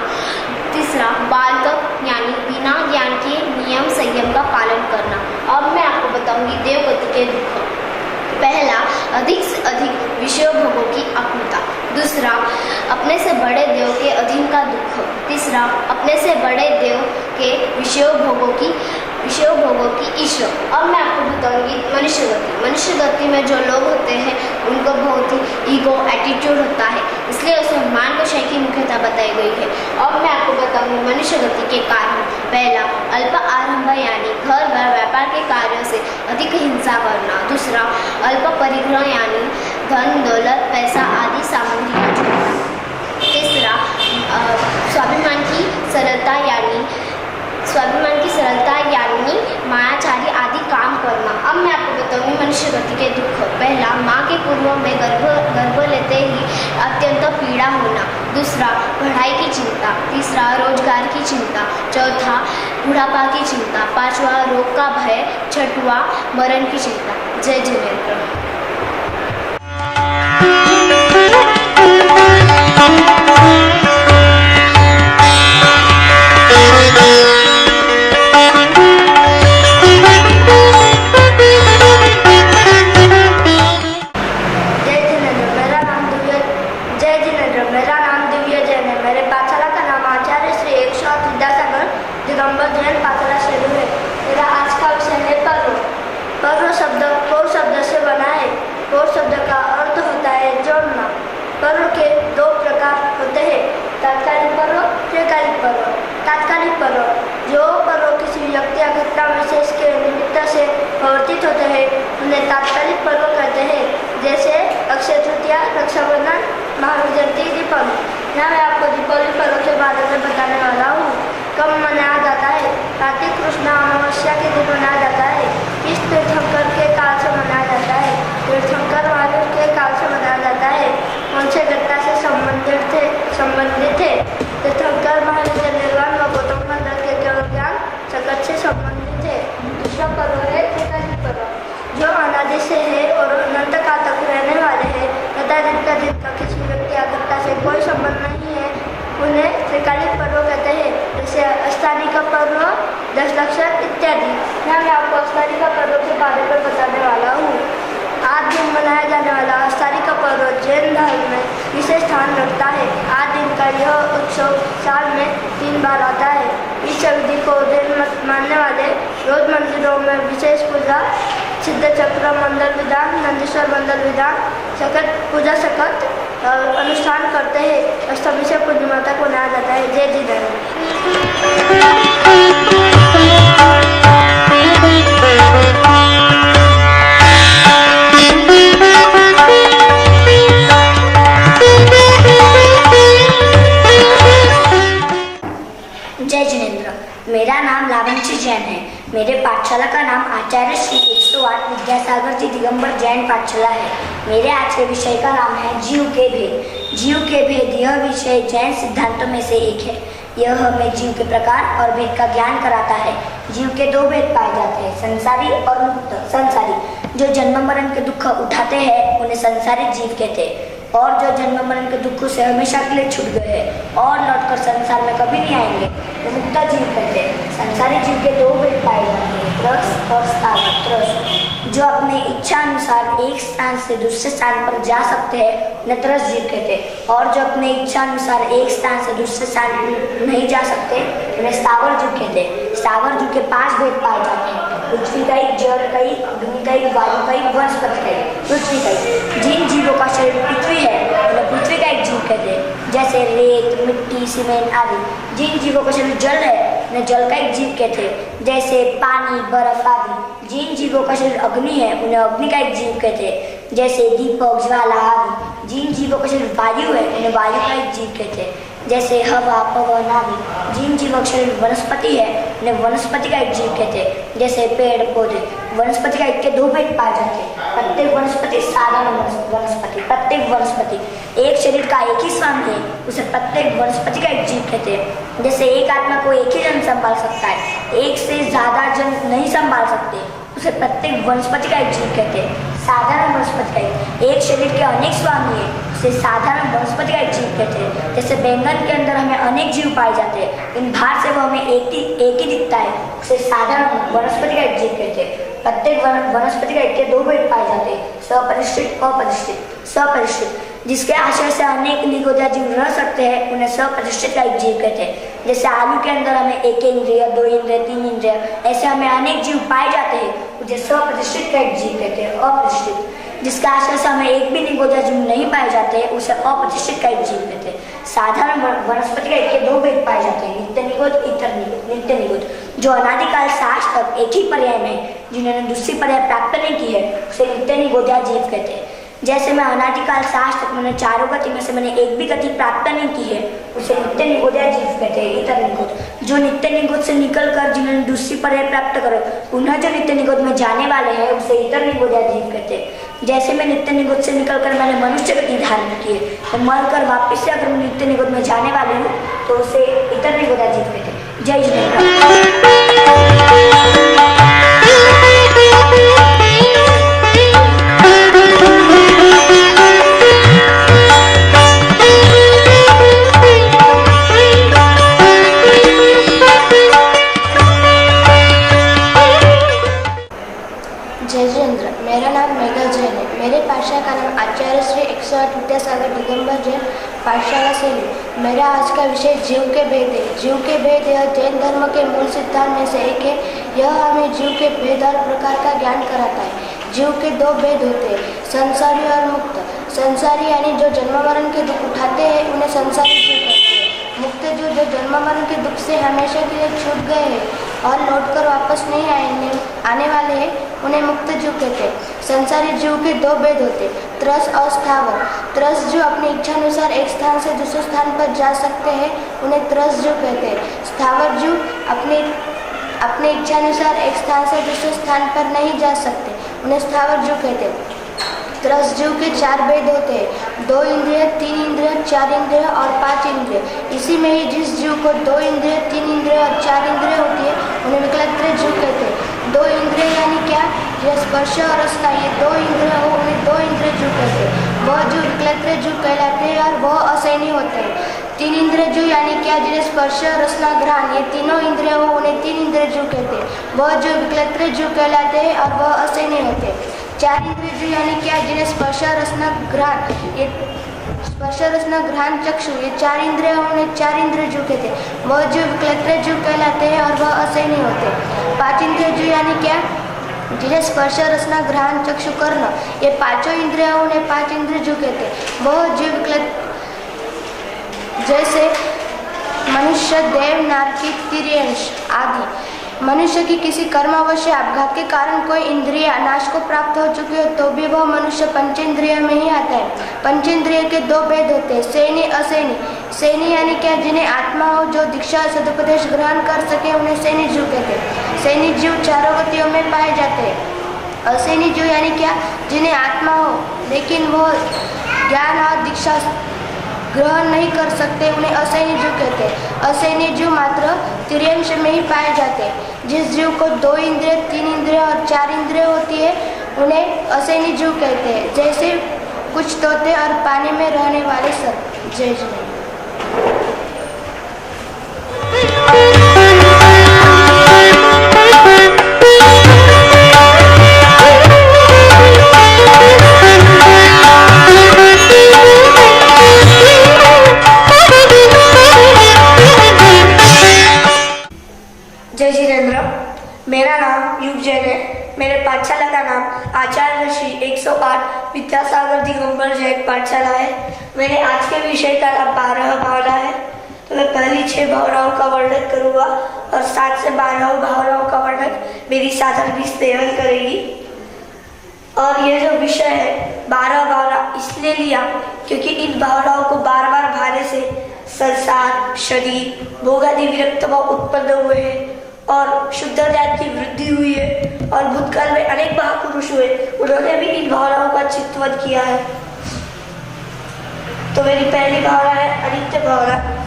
तीसरा, बालक यानी बिना ज्ञान के नियम संयम का पालन करना। अब मैं आपको बताऊंगी देवगति के दुख। पहला, अधिक से अधिक विषय भोगों की आकुलता। दूसरा, अपने से बड़े देव के अधीन का दुख। तीसरा, अपने से बड़े देव के विषय भोगों की ईर्ष्या। अब मैं आपको बताऊंगी मनुष्य गति। मनुष्य गति में जो लोग होते हैं उनको बहुत ही ईगो एटीट्यूड होता है, इसलिए उसमें मान विषय की मुख्यता बताई गई है। अब मैं आपको बताऊंगी मनुष्य गति के कारण। पहला, अल्प आरंभ यानी घर व्यापार के कार्यों से अधिक हिंसा करना। दूसरा, अल्प परिग्रह यानी धन, दौलत, पैसा आदि सामग्री का छोड़ना। तीसरा, स्वाभिमान की सरलता यानी मायाचारी आदि काम करना। अब मैं आपको बताऊंगी मनुष्य गति के दुख। पहला, माँ के पूर्व में गर्भ लेते ही अत्यंत पीड़ा होना। दूसरा, पढ़ाई की चिंता। तीसरा, रोजगार की चिंता। चौथा, बुढ़ापा की चिंता। पांचवा, रोग का भय। छठवा, मरण की चिंता। जय जिनेंद्र। दिगंबर जैन पाठशाला सेलू है। मेरा आज का विषय है पर्व। पर्व शब्द पौर शब्द से बना है। पौर शब्द का अर्थ होता है जोड़ना। पर्व के दो प्रकार होते हैं, तात्कालिक पर्व, त्रिकालिक पर्व। तात्कालिक पर्व, जो पर्व किसी व्यक्ति या घटना विशेष के निमित्त से प्रवर्तित होते हैं उन्हें तात्कालिक पर्व कहते हैं, जैसे अक्षय तृतीया, रक्षाबंधन, महावीर जयंती, दीपावली। यहाँ मैं आपको दीपावली पर्व के बारे में बताने वाला हूँ। कब मनाया जाता है? कार्तिक कृष्ण अमावस्या के दिन मनाया जाता है। इस तीर्थंकर के काल से मनाया जाता है। तीर्थंकर महावीर के काल से मनाया जाता है। कौन से घटना से संबंधित थे? तीर्थंकर महावीर निर्वाण व गौतम मंडल के केवल ज्ञान जगत से संबंधित है। दूसरा पर्व है त्रिकालिक पर्व, जो अनादि से है और अनंत काल तक रहने वाले हैं तथा जिनका किसी व्यक्ति या घटना से कोई संबंध नहीं है, उन्हें त्रिकालिक पर्व कहते हैं, जैसे अष्टानी का पर्व, 10 लक्षण इत्यादि। यहाँ मैं आपको अष्टानी का पर्व के बारे में बताने वाला हूँ। आज दिन मनाया जाने वाला अष्टानी का पर्व जैन धर्म में विशेष स्थान रखता है। आज दिन का यह उत्सव साल में 3 बार आता है। इस अवधि को जैन मत मानने वाले रोज मंदिरों में विशेष पूजा, सिद्ध चक्र मंडल विधान, नंदीश्वर मंडल विधान, पूजा सकत अनुष्ठान करते हैं। अष्टमी से पूर्णिमा तक मनाया जाता है। जय जिनेंद्र। जय जिनेंद्र। मेरा नाम लावंशी जैन है। मेरे पाठशाला का नाम आचार्य श्री 108 विद्यासागर जी दिगंबर जैन पाठशाला है। मेरे आज के विषय का नाम है जीव के भेद। जीव के भेद यह विषय जैन सिद्धांतों में से एक है। यह हमें जीव के प्रकार और भेद का ज्ञान कराता है। जीव के 2 भेद पाए जाते हैं, संसारी और मुक्त। संसारी, जो जन्म मरण के दुख उठाते हैं उन्हें संसारिक जीव कहते हैं, और जो जन्म मरण के दुखों से हमेशा के लिए छूट गए हैं और लौटकर संसार में कभी नहीं आएंगे, वो मुक्त जीव कहते हैं। संसारी जीव के 2 भेद पाए जाते हैं, त्रस और स्थावर। त्रस, जो अपने इच्छा अनुसार एक स्थान से दूसरे स्थान पर जा सकते हैं उन्हें त्रस जीव कहते हैं, और जो अपने इच्छा अनुसार एक स्थान से दूसरे स्थान नहीं जा सकते उन्हें स्थावर जीव कहते हैं। स्थावर जीव के 5 भेद पाए जाते हैं, पृथ्वी कई, जल कई, अग्नि कई, वायु कई, वनस्पति कई। पृथ्वी कई, जिन जीवों का शरीर पृथ्वी है उन्हें पृथ्वी का एक जीव कहते हैं, जैसे रेत, मिट्टी, सीमेंट आदि। जिन जीवों का शरीर जल है उन्हें जल का एक जीव कहते हैं, जैसे पानी, बर्फ आदि। जिन जीवों का शरीर अग्नि है उन्हें अग्नि का एक जीव कहते हैं, जैसे दीपक, ज्वाला आदि। जिन जीवों का शरीर वायु है उन्हें वायु का एक जीव कहते हैं, जैसे हवा, पवन आदि। जिन जीवों का शरीर वनस्पति है उन्हें वनस्पति का एक जीव कहते हैं, जैसे पेड़ पौधे। वनस्पति का एक के दो भेद पाए जाते हैं। प्रत्येक वनस्पति साधारण वनस्पति, प्रत्येक वनस्पति एक शरीर का एक ही स्वामी है, उसे प्रत्येक वनस्पति का एक जीव कहते हैं। जैसे एक आत्मा को एक ही जन संभाल सकता है, एक से ज्यादा जन नहीं संभाल सकते, उसे प्रत्येक वनस्पति का एक जीव कहते हैं। साधारण वनस्पति का एक शरीर के अनेक स्वामी है, उसे साधारण वनस्पति का एक जीव कहते हैं। जैसे बैंगन के अंदर हमें अनेक जीव पाए जाते हैं, इन बाहर से वो हमें एक ही दिखता है, उसे साधारण वनस्पति का एक जीव कहते हैं। प्रत्येक वनस्पति का एक के दो भेद पाए जाते हैं, सपरिष्ठित, अपरिष्ठित। सपरिष्ठित जिसके आश्रय से अनेक निगोदिया जीव रह सकते हैं उन्हें सपरिष्ठित का एक जीव कहते हैं। जैसे आलू के अंदर हमें एक इंद्रिय, दो इंद्रिय, तीन इंद्रिय, ऐसे हमें अनेक जीव पाए जाते हैं, उसे सपरिष्ठित का एक जीव कहते हैं। अपरिष्ठित जिसके आश्रय से हमें एक भी निगोदिया जीव नहीं पाए जाते, उसे अप्रतिष्ठित का एक जीव कहते हैं। साधारण वनस्पति का एक के दो भेद पाए जाते हैं, नित्य निगोद, इतर निगोद। नित्य निगोद जो अनादिकाल से आज तक एक ही पर्याय में जिन्होंने दूसरी पर्याय प्राप्त नहीं की है, उसे नित्य निगोदिया जीव कहते हैं। जैसे मैं अनादिकाल से आज तक मैंने चारों गति में से मैंने एक भी गति प्राप्त नहीं की है, उसे नित्य निगोदिया जीव कहते हैं। इतर निगोद जो नित्य निगोद से निकल कर जिन्होंने दूसरी पर्याय प्राप्त करो, पुनः जो नित्य निगोद में जाने वाले हैं, उसे इतर निगोदिया जीव कहते हैं। जैसे मैं नित्य निगोद से निकलकर मैंने मनुष्य गति धारण की है, तो मरकर वापिस से अगर मैं नित्य निगोद में जाने वाले हूँ तो उसे इतर निगोदिया जीव कहते हैं। जय जिनेन्द्र। मेरा नाम मेघा जैन है। मेरे पाठशाला का नाम आचार्य श्री 108 विद्यासागर दिगंबर जैन पाठशाला से है। मेरा आज का विषय जीव के भेद है। जीव के भेद यह जैन धर्म के मूल सिद्धांत में से एक है। यह हमें जीव के भेद और प्रकार का ज्ञान कराता है। जीव के दो भेद होते हैं, संसारी और मुक्त। संसारी यानी जो जन्म मरण के दुख उठाते हैं उन्हें संसारी जीव कहते हैं। मुक्त जीव जो जन्म मरण के दुख से हमेशा के लिए छूट गए हैं और लौटकर वापस नहीं आने वाले हैं, उन्हें मुक्त जीव कहते हैं। संसारी जीव के दो भेद होते, त्रस और स्थावर। त्रस जीव अपनी इच्छानुसार एक स्थान से दूसरे स्थान पर जा सकते हैं, उन्हें त्रस जीव कहते हैं। स्थावर जीव अपनी इच्छानुसार एक स्थान से दूसरे स्थान पर नहीं जा सकते, उन्हें स्थावर जीव कहते हैं। त्रस जीव के चार भेद होते हैं, 2 इंद्रिय, 3 इंद्रिय, 4 इंद्रिय और 5 इंद्रिय। इसी में ही जिस जीव को 2 इंद्रिय, 3 इंद्रिय और 4 इंद्रिय होती है, उन्हें विकलत्र जीव कहते हैं। 2 इंद्रिय यानी क्या? यह स्पर्श और रसना, ये 2 इंद्रिय हो, उन्हें 2 इंद्रिय जीव कहते हैं। वह जीव विकलत्र जीव कहलाते हैं और वह असैनी होते हैं। 3 इंद्रिय जीव यानी क्या? जिन्हें स्पर्श, रसना, घ्राण ये तीनों इंद्रिय हो, उन्हें 3 इंद्रिय जीव कहते हैं। वह जीव विकलत्र जीव कहलाते हैं और वह असैनी होते हैं। 4 इंद्रिय जीव यानी क्या? जिन्हें स्पर्श, रसना, घ्राण ये स्पर्श, रसना, घ्राण, चक्षु ये 4 इंद्रिय हो, उन्हें 4 इंद्रिय जीव कहते हैं। वह जीव विकलत्र जीव कहलाते हैं और वह असैनी होते हैं। 5 इंद्रिय जीव यानी क्या? जिन्हें स्पर्श, रसना, घ्राण, चक्षु, कर्ण ये 5 इंद्रिय हो, उन्हें 5 इंद्रिय जीव कहते हैं। वह जीव विकलत्र जैसे मनुष्य, देव, नारकी, तिर्यंश आदि। मनुष्य की किसी कर्मावश्य आपघात के कारण कोई इंद्रिय नाश को प्राप्त हो चुकी हो तो भी वह मनुष्य पंचेंद्रिय में ही आता है। पंचेंद्रिय के 2 भेद होते हैं, सैनी, असैनी। सैनी यानी क्या? जिन्हें आत्मा हो, जो दीक्षा सदुपदेश ग्रहण कर सके, उन्हें सैनी जीव कहते हैं। सैनी जीव चारों गतियों में पाए जाते हैं। असैनी जीव यानी क्या? जिन्हें आत्मा हो लेकिन वह ज्ञान और दीक्षा ग्रहण नहीं कर सकते, उन्हें असैनी जीव कहते हैं। असैनी जीव मात्र तिर्यंश में ही पाए जाते हैं। जिस जीव को 2 इंद्रिय, 3 इंद्रिय और 4 इंद्रिय होती है, उन्हें असैनी जीव कहते हैं, जैसे कुछ तोते और पानी में रहने वाले सर्प। जय जय। जय जिनेन्द्र। मेरा नाम युग जैन है। मेरे पाठशाला का नाम आचार्य श्री 108 विद्यासागर दिगंबर जैन पाठशाला है। मेरे आज के विषय का नाम 12 भावना है। तो मैं पहली 6 भावनाओं का वर्णन करूँगा और 7 से 12 भावनाओं का वर्णन मेरी साधन सेवन करेगी। और यह जो विषय है 12 भावना इसलिए लिया क्योंकि इन भावनाओं को बार बार भाने से संसार, शरीर, भोगादि विरक्त भाव उत्पन्न हुए हैं और शुद्ध ज्ञान की वृद्धि हुई है। और भूतकाल में अनेक महापुरुष हुए, उन्होंने भी इन भावनाओं का चित्तवध किया है। तो मेरी पहली भावना है अनित्य भावना।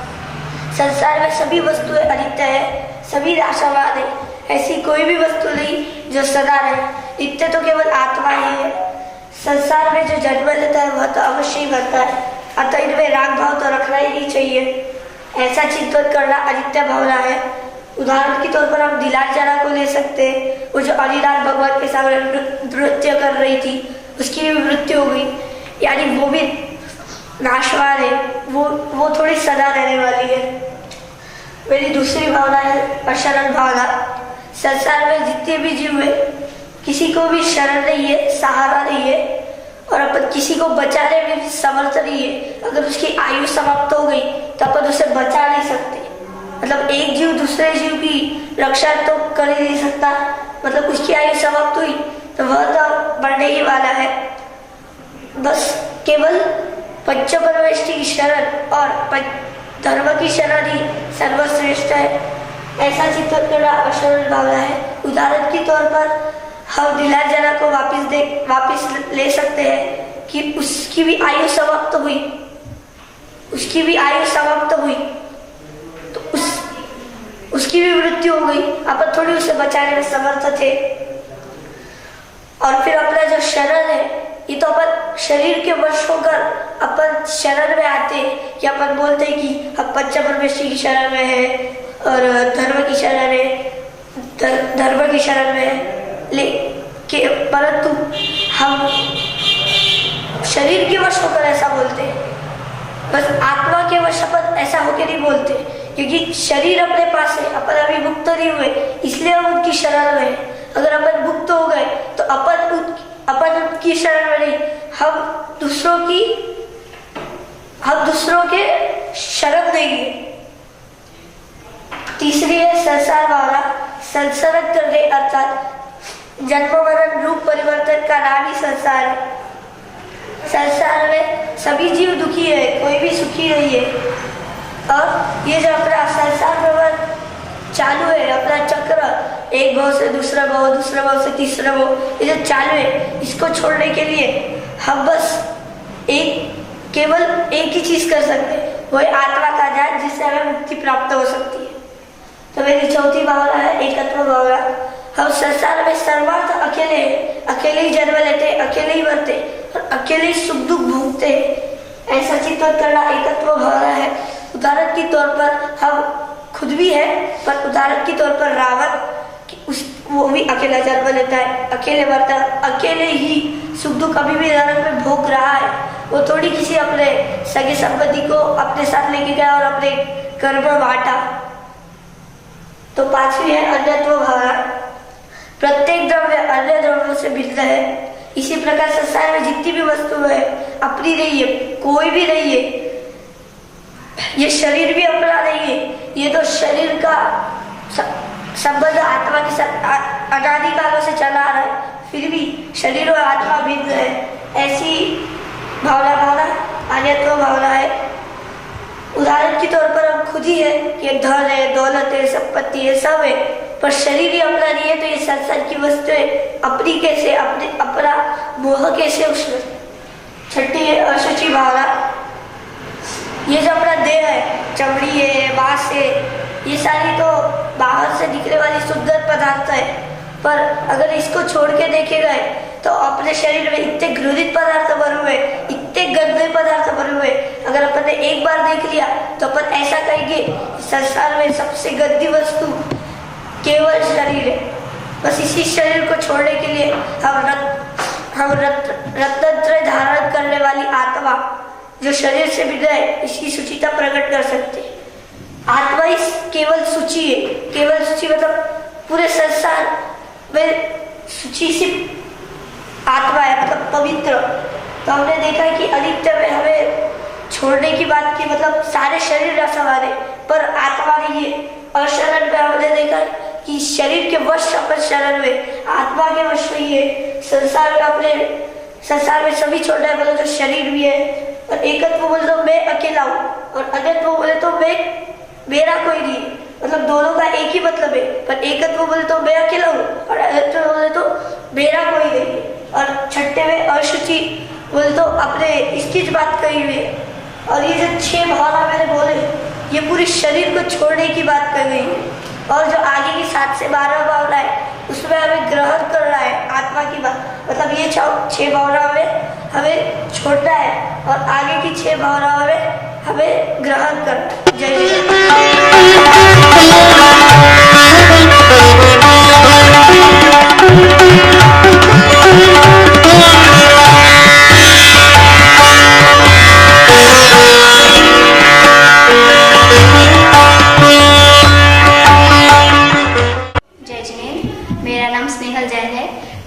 संसार में सभी वस्तुएं अनित्य है, सभी नाशवान है। ऐसी कोई भी वस्तु नहीं जो सदा रहे। नित्य तो केवल आत्मा ही है। संसार में जो जन्म लेता है वह तो अवश्य ही मरता है, अतः इनमें राग भाव तो रखना ही नहीं चाहिए। ऐसा चिंतन करना अनित्य भावना है। उदाहरण के तौर पर हम दिलारजरा को ले सकते हैं। वो जो अनिराग भगवान के सामने नृत्य कर रही थी, उसकी भी मृत्यु हो गई, यानी वो भी नाशवान है, वो थोड़ी सदा रहने वाली है। मेरी दूसरी भावना है अशरण भावना। संसार में जितने भी जीव है, किसी को भी शरण नहीं है, सहारा नहीं है और अपन किसी को बचाने में भी समर्थ नहीं है। अगर उसकी आयु समाप्त हो गई तो अपन उसे बचा नहीं सकते। मतलब एक जीव दूसरे जीव की रक्षा तो कर ही नहीं सकता। मतलब उसकी आयु समाप्त हुई तो वह तो बढ़ने ही वाला है। बस केवल पंचपरमेष्टि की शरण और धर्म की शरण ही सर्वश्रेष्ठ है। ऐसा चिंतन करना अशरण भावना है। उदाहरण के तौर पर हम दिलारजरा को वापिस ले सकते हैं कि उसकी भी आयु समाप्त हुई, तो उसकी भी मृत्यु हो गई। अपन थोड़ी उसे बचाने में समर्थ थे। और फिर अपना जो शरण है, ये तो अपन शरीर के वश होकर अपन शरण में आते हैं कि अपन बोलते हैं कि हम पंचपरमेष्टि की शरण में है और धर्म की शरण में है। परंतु हम शरीर के वश होकर ऐसा बोलते हैं। बस आत्मा के वश अपन ऐसा होकर नहीं बोलते, क्योंकि शरीर अपने पास है, अपन अभी मुक्त नहीं हुए, इसलिए हम उनकी शरण में है। अगर अपन मुक्त हो गए तो अपन उनकी शरण में नहीं, हम दूसरों के शरण देंगे। तीसरी है संसार भावना। संसर्ग करने अर्थात जन्म मरण रूप परिवर्तन का नाम ही संसार है। संसार में सभी जीव दुखी है, कोई भी सुखी नहीं है। और ये जो अपना संसार भ्रमण चालू है, अपना चक्र, एक भाव से दूसरा भाव, दूसरा भाव से तीसरा भाव, ये जो चालू है, इसको छोड़ने के लिए हम बस केवल एक ही चीज कर सकते हैं, वही आत्मा का ज्ञान, जिससे हमें मुक्ति प्राप्त हो सकती है। तो मेरी चौथी भावना है एकत्व भावना। हम संसार में सर्वार्थ अकेले हैं, अकेले ही जन्म लेते, अकेले ही मरते और अकेले ही सुख दुख भोगते हैं। ऐसा चिंतन करना एकत्व भावना है। उदाहरण के तौर पर हम खुद भी है, पर उदाहरण के तौर पर रावण, वो भी अकेला जन्म लेता है, अकेले मरता है, अकेले ही सुख दुख अभी भी नरक में भोग रहा है। वो थोड़ी किसी अपने सगे संबंधी को अपने साथ लेके गया और अपने कर्म बांटा। तो पांचवी है अन्यत्व भावना। प्रत्येक द्रव्य अन्य द्रव्यों से भिन्न है। इसी प्रकार संसार में जितनी भी वस्तु है अपनी नहीं है, कोई भी नहीं है। ये शरीर भी अपना नहीं है, ये तो शरीर का संबंध आत्मा के साथ अनादि कालों से चला आ रहा है, फिर भी शरीर और आत्मा भिन्न है। ऐसी भावना अन्यत्व भावना है। उदाहरण के तौर पर हम खुद ही है कि धन है, दौलत है, संपत्ति है, सब है, पर शरीर ही अपना नहीं है। तो ये संसार की वस्तुएं अपनी कैसे, अपना मोह कैसे उसमें। छठी है अशुचि भावना। ये जो अपना देह है, चमड़ी है, मांस है, ये सारी तो बाहर से निकलने वाली सुंदर पदार्थ है, पर अगर इसको छोड़ के देखे गए तो अपने शरीर में इतने घृणित पदार्थ भरे हुए, इतने गंदे पदार्थ भरे हुए। अगर अपन ने एक बार देख लिया तो अपन ऐसा कहेंगे संसार में सबसे गंदी वस्तु केवल शरीर है। बस इसी शरीर को छोड़ने के लिए हम रत्नत्रय धारण करने वाली आत्मा जो शरीर से भिन्न है, इसकी शुचिता प्रकट कर सकते हैं। आत्मा ही केवल शुचि है। केवल शुचि मतलब पूरे संसार में शुचि सी आत्मा है, मतलब पवित्र। तो हमने देखा कि अनित्य में हमें छोड़ने की बात की, मतलब सारे शरीर रस हमारे, पर आत्मा ने ये अशरण में हमने देखा कि शरीर के वश अपन शरण में, आत्मा के वश में ये संसार में, अपने संसार में सभी छोड़ना है, बोले तो शरीर भी है। और एकत्व बोले तो मैं अकेला हूँ, और अन्यत्व बोले तो मैं मेरा कोई नहीं, मतलब दोनों का एक ही मतलब है। पर एकत्व बोले तो मैं अकेला हूँ, और अन्यत्व बोले तो मेरा कोई नहीं। और छठे में अशुचि बोले तो अपने इसकी बात कही हुई है। और ये जो 6 भावना मैंने बोले, ये पूरी शरीर को छोड़ने की बात कर गई है। और जो आगे की 7 से 12 भावना है, उसमें हमें ग्रहण करना है आत्मा की बात, मतलब ये 6 भावना हमें छोड़ना है, और आगे की 6 भावना हमें ग्रहण करना। जय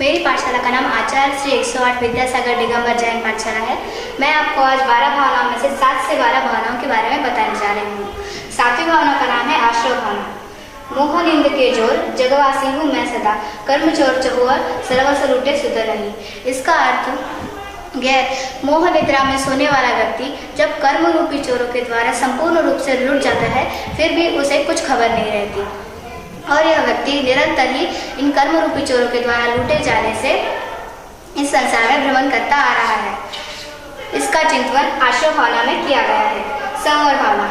मेरी पाठशाला का नाम आचार्य श्री 108 विद्यासागर दिगंबर जैन पाठशाला है। मैं आपको आज 12 भावनाओं में से 7 से 12 भावनाओं के बारे में बताने जा रही हूँ। 7वीं भावना का नाम है आश्रय भावना। मोह निंद के जोर जगवासी हूँ मैं सदा, कर्म चोर चहुआ सर्वस लूटे सुध नहीं। इसका अर्थ गैर मोह निद्रा में सोने वाला व्यक्ति जब कर्म रूपी चोरों के द्वारा संपूर्ण रूप से लूट जाता है, फिर भी उसे कुछ खबर नहीं रहती, और यह व्यक्ति निरंतर ही इन कर्म रूपी चोरों के द्वारा लूटे जाने से इस संसार में भ्रमण करता आ रहा है। इसका चिंतन आश्रय भावना में किया गया है। संवर भावना।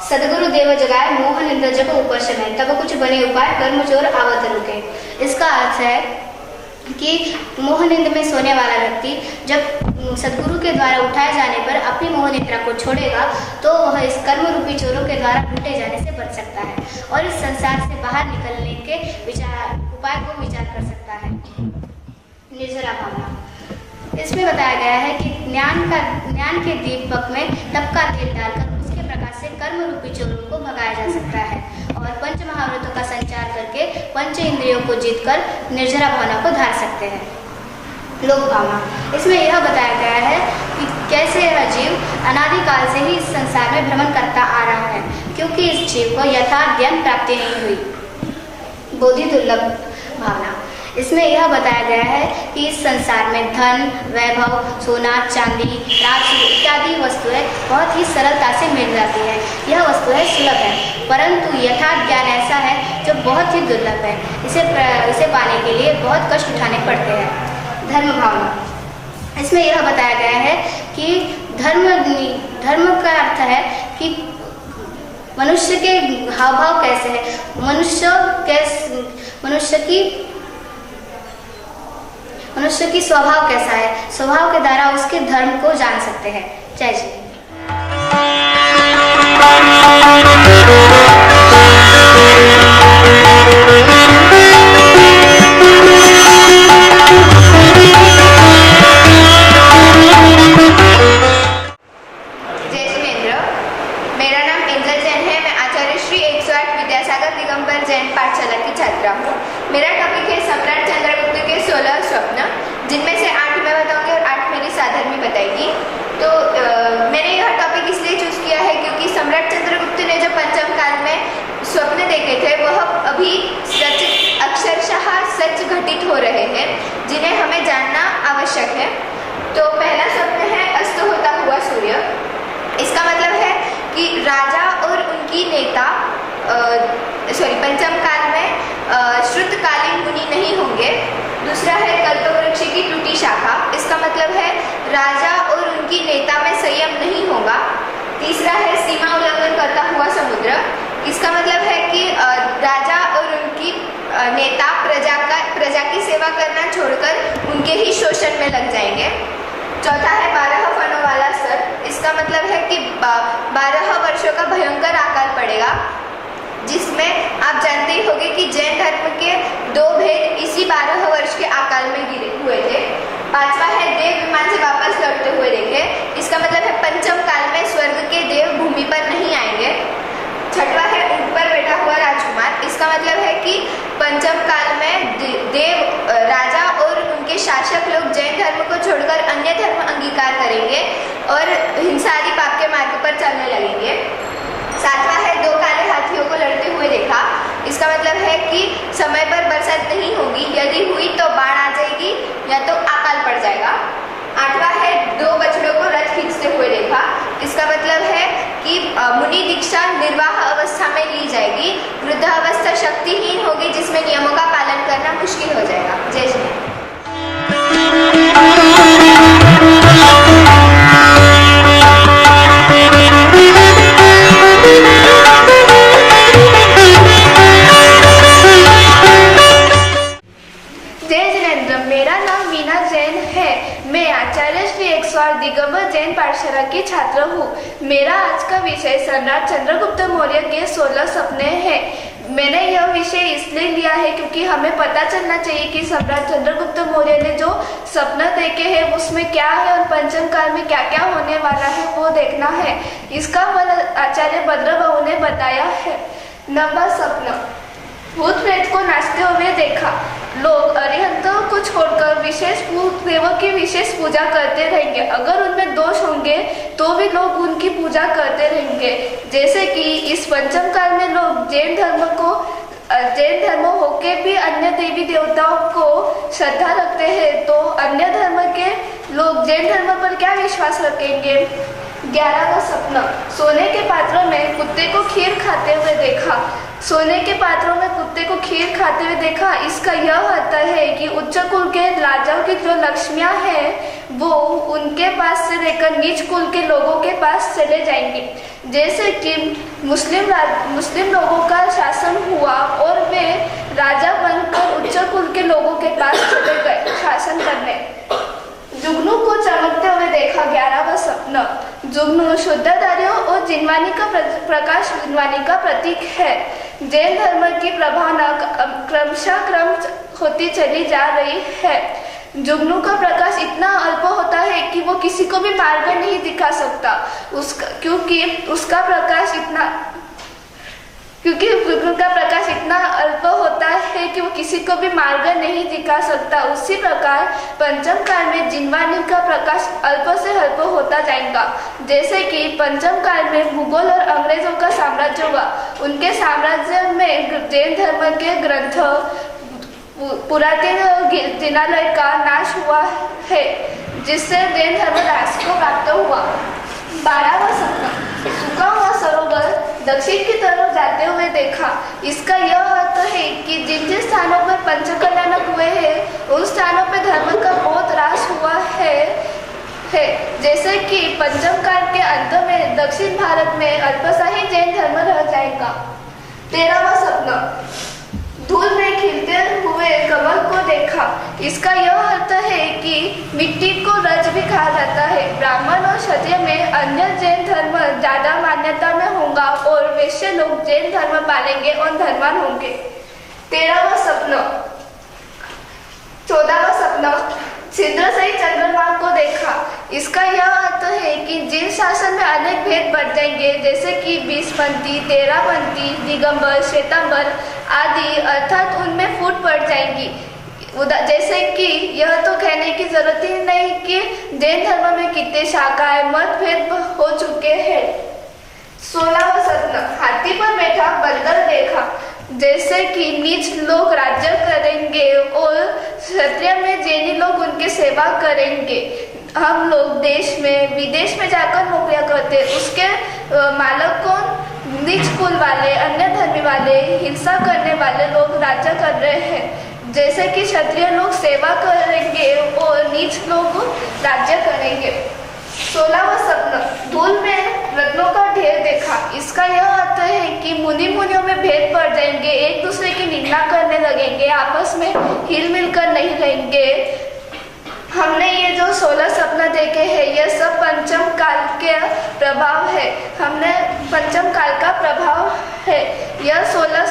सदगुरु देव जगाए मोह निंदा जब ऊपर समय, तब कुछ बने उपाय कर्म चोर आवत रुके। इसका अर्थ है कि मोह निंद में सोने वाला व्यक्ति जब सदगुरु के द्वारा उठाए जाने पर अपनी मोह निद्रा को छोड़ेगा, तो वह इस कर्म रूपी चोरों के द्वारा लूटे जाने से बच सकता है और इस संसार से बाहर निकलने के उपाय को विचार कर सकता है। निर्जरा भावना। इसमें बताया गया है कि ज्ञान के दीपक में तप का तेल डालकर उसके प्रकाश से कर्म रूपी चोरों को भगाया जा सकता है, और पंच महाव्रतों का संचार करके पंच इंद्रियों को जीतकर निर्जरा भावना को धार सकते हैं। लोक भावना। इसमें यह बताया गया है कि कैसे यह जीव अनादिकाल से ही इस संसार में भ्रमण करता आ रहा है, क्योंकि इस जीव को यथार्थ ज्ञान प्राप्ति नहीं हुई। बोधि दुर्लभ भावना। इसमें यह बताया गया है कि इस संसार में धन, वैभव, सोना, चांदी, राजस्व इत्यादि वस्तुएं बहुत ही सरलता से मिल जाती है। यह वस्तुएं सुलभ है, परंतु यथार्थ ज्ञान ऐसा है जो बहुत ही दुर्लभ है। इसे पाने के लिए बहुत कष्ट उठाने पड़ते हैं। धर्म भावना। इसमें यह बताया गया है कि धर्म का अर्थ है कि मनुष्य के हाव भाव कैसे है, मनुष्य की स्वभाव कैसा है, स्वभाव के द्वारा उसके धर्म को जान सकते हैं। जय श्री। मेरा टॉपिक है सम्राट चंद्रगुप्त के 16 स्वप्न, जिनमें से 8 मैं बताऊंगी और 8 मेरी साधर्मी बताएगी। तो मैंने यह टॉपिक इसलिए चूज किया है क्योंकि सम्राट चंद्रगुप्त ने जो पंचम काल में स्वप्न देखे थे वह अभी अक्षरशः सच घटित हो रहे हैं, जिन्हें हमें जानना आवश्यक है। तो पहला स्वप्न है अस्त होता हुआ सूर्य। इसका मतलब है कि राजा और उनकी नेता पंचम काल में श्रुतकालीन मुनि नहीं होंगे। दूसरा है कल्पवृक्ष की टूटी शाखा। इसका मतलब है राजा और उनकी नेता में संयम नहीं होगा। तीसरा है सीमा उल्लंघन करता हुआ समुद्र। इसका मतलब है कि राजा और उनकी नेता प्रजा की सेवा करना छोड़कर उनके ही शोषण में लग जाएंगे। चौथा है 12 फनों वाला सर्प। इसका मतलब है कि 12 वर्षों का भयंकर अकाल पड़ेगा, जिसमें आप जानते ही होंगे कि जैन धर्म के 2 भेद इसी 12 वर्ष के अकाल में गिरे हुए थे। पांचवा है देव विमान से वापस लौटते हुए देखे। इसका मतलब है पंचम काल में स्वर्ग के देव भूमि पर नहीं आएंगे। छठवा है ऊंट पर बैठा हुआ राजकुमार। इसका मतलब है कि पंचम काल में देव राजा और उनके शासक लोग जैन धर्म को छोड़कर अन्य धर्म अंगीकार करेंगे और हिंसा आदि पाप के मार्ग कि समय पर बरसात नहीं होगी, यदि हुई तो बाढ़ आ जाएगी या तो अकाल पड़ जाएगा। 8वां है 2 बछड़ों को रथ खींचते हुए देखा। इसका मतलब है कि मुनि दीक्षा निर्वाह अवस्था में ली जाएगी। वृद्धावस्था शक्तिहीन होगी जिसमें नियमों का पालन करना मुश्किल हो जाएगा। जय श्री। मेरा नाम मीना जैन है। मैं आचार्य श्री 108 दिगंबर जैन पाठशाला की छात्र हूँ। मेरा आज का विषय सम्राट चंद्रगुप्त मौर्य के 16 सपने हैं। मैंने यह विषय इसलिए लिया है क्योंकि हमें पता चलना चाहिए कि सम्राट चंद्रगुप्त मौर्य ने जो सपना देखे हैं उसमें क्या है और पंचम काल में क्या क्या होने वाला है वो देखना है। इसका वर्णन आचार्य भद्रबाहु ने बताया है। नंबर सपना, भूत प्रेत को नाचते हुए देखा। लोग अरिहंतों को छोड़कर विशेष देवों की विशेष पूजा करते रहेंगे। अगर उनमें दोष होंगे तो भी लोग उनकी पूजा करते रहेंगे। जैसे कि इस पंचम काल में लोग जैन धर्म होके भी अन्य देवी देवताओं को श्रद्धा रखते हैं, तो अन्य धर्म के लोग जैन धर्म पर क्या विश्वास रखेंगे। 11वां सपना, सोने के पात्रों में कुत्ते को खीर खाते हुए देखा। सोने के पात्रों में कुत्ते को खीर खाते हुए देखा, इसका यह अर्थ है कि उच्च कुल के राजाओं की जो लक्ष्मियां हैं वो उनके पास से लेकर नीच कुल के लोगों के पास चले जाएंगे। जैसे कि मुस्लिम लोगों का शासन हुआ और वे राजा बनकर उच्च कुल के लोगों के पास चले गए शासन करने। जुगनू को चमकते हुए देखा। 11वां सपना, जुगनू शुद्धधारियों और जिनवानी का प्रकाश जिनवानी का प्रतीक है। जैन धर्म की प्रभावना क्रम होती चली जा रही है। जुगनू का प्रकाश इतना अल्प होता है कि वो किसी को भी मार्ग नहीं दिखा सकता, क्योंकि उसका प्रकाश इतना अल्प होता है कि वो किसी को भी मार्ग नहीं दिखा सकता। उसी प्रकार पंचम काल में जिनवानी का प्रकाश अल्प से अल्प होता जाएगा। जैसे कि पंचम काल में मुगल और अंग्रेजों का साम्राज्य हुआ, उनके साम्राज्य में जैन धर्म के ग्रंथ पुरातन जिनालय का नाश हुआ है, जिससे जैन धर्म राष्ट्र को प्राप्त हुआ। 12वां सपना, सूखा हुआ सरोवर दक्षिण की तरफ जाते हुए देखा। इसका यह अर्थ है कि जिन जिन स्थानों पर पंचकल्याणक हुए हैं उन स्थानों पर धर्म का बहुत ह्रास हुआ है। जैसे कि पंचम काल के अंत में दक्षिण भारत में अल्पसा ही जैन धर्म रह जाएगा। 13वां सपना, धूल में खिलते हुए कमल को देखा। इसका यह अर्थ है कि मिट्टी को रज भी कहा जाता है। ब्राह्मण और क्षत्रिय में अन्य जैन धर्म ज्यादा मान्यता में होगा और वैश्य लोग जैन धर्म पालेंगे और धर्मवान होंगे। 13वां सपना, 14वां सपना, छिद्र सहित चंद्रमा को देखा। इसका यह अर्थ है कि जिन शासन में अनेक भेद बढ़ जाएंगे, जैसे कि 20पंथी, 13पंथी, दिगंबर, श्वेतांबर आदि, अर्थात उनमें फूट पड़ जाएंगी। जैसे कि यह तो कहने की जरूरत ही नहीं कि जैन धर्म में कितने शाखाएं मतभेद हो चुके हैं। 16वां सपना, हाथी पर बैठा बंदर देखा। जैसे कि नीच लोग राज्य करेंगे और क्षत्रिय में जैनी लोग उनके सेवा करेंगे। हम लोग देश में विदेश में जाकर नौकरियां करते, उसके मालक कौन, नीच कुल वाले, अन्य धर्मी वाले, हिंसा करने वाले लोग राज्य कर रहे हैं। जैसे कि क्षत्रिय लोग सेवा करेंगे और नीच लोग राज्य करेंगे। 16वां सपना, धूल में रत्नों का ढेर देखा। इसका यह अर्थ है कि मुनियों में भेद पड़ जाएंगे, एक दूसरे की निंदा करने लगेंगे, आपस में हिल मिल कर नहीं रहेंगे। हमने ये जो 16 सपना देखे हैं यह सब पंचम काल के प्रभाव है। हमने पंचम काल का प्रभाव है। यह 16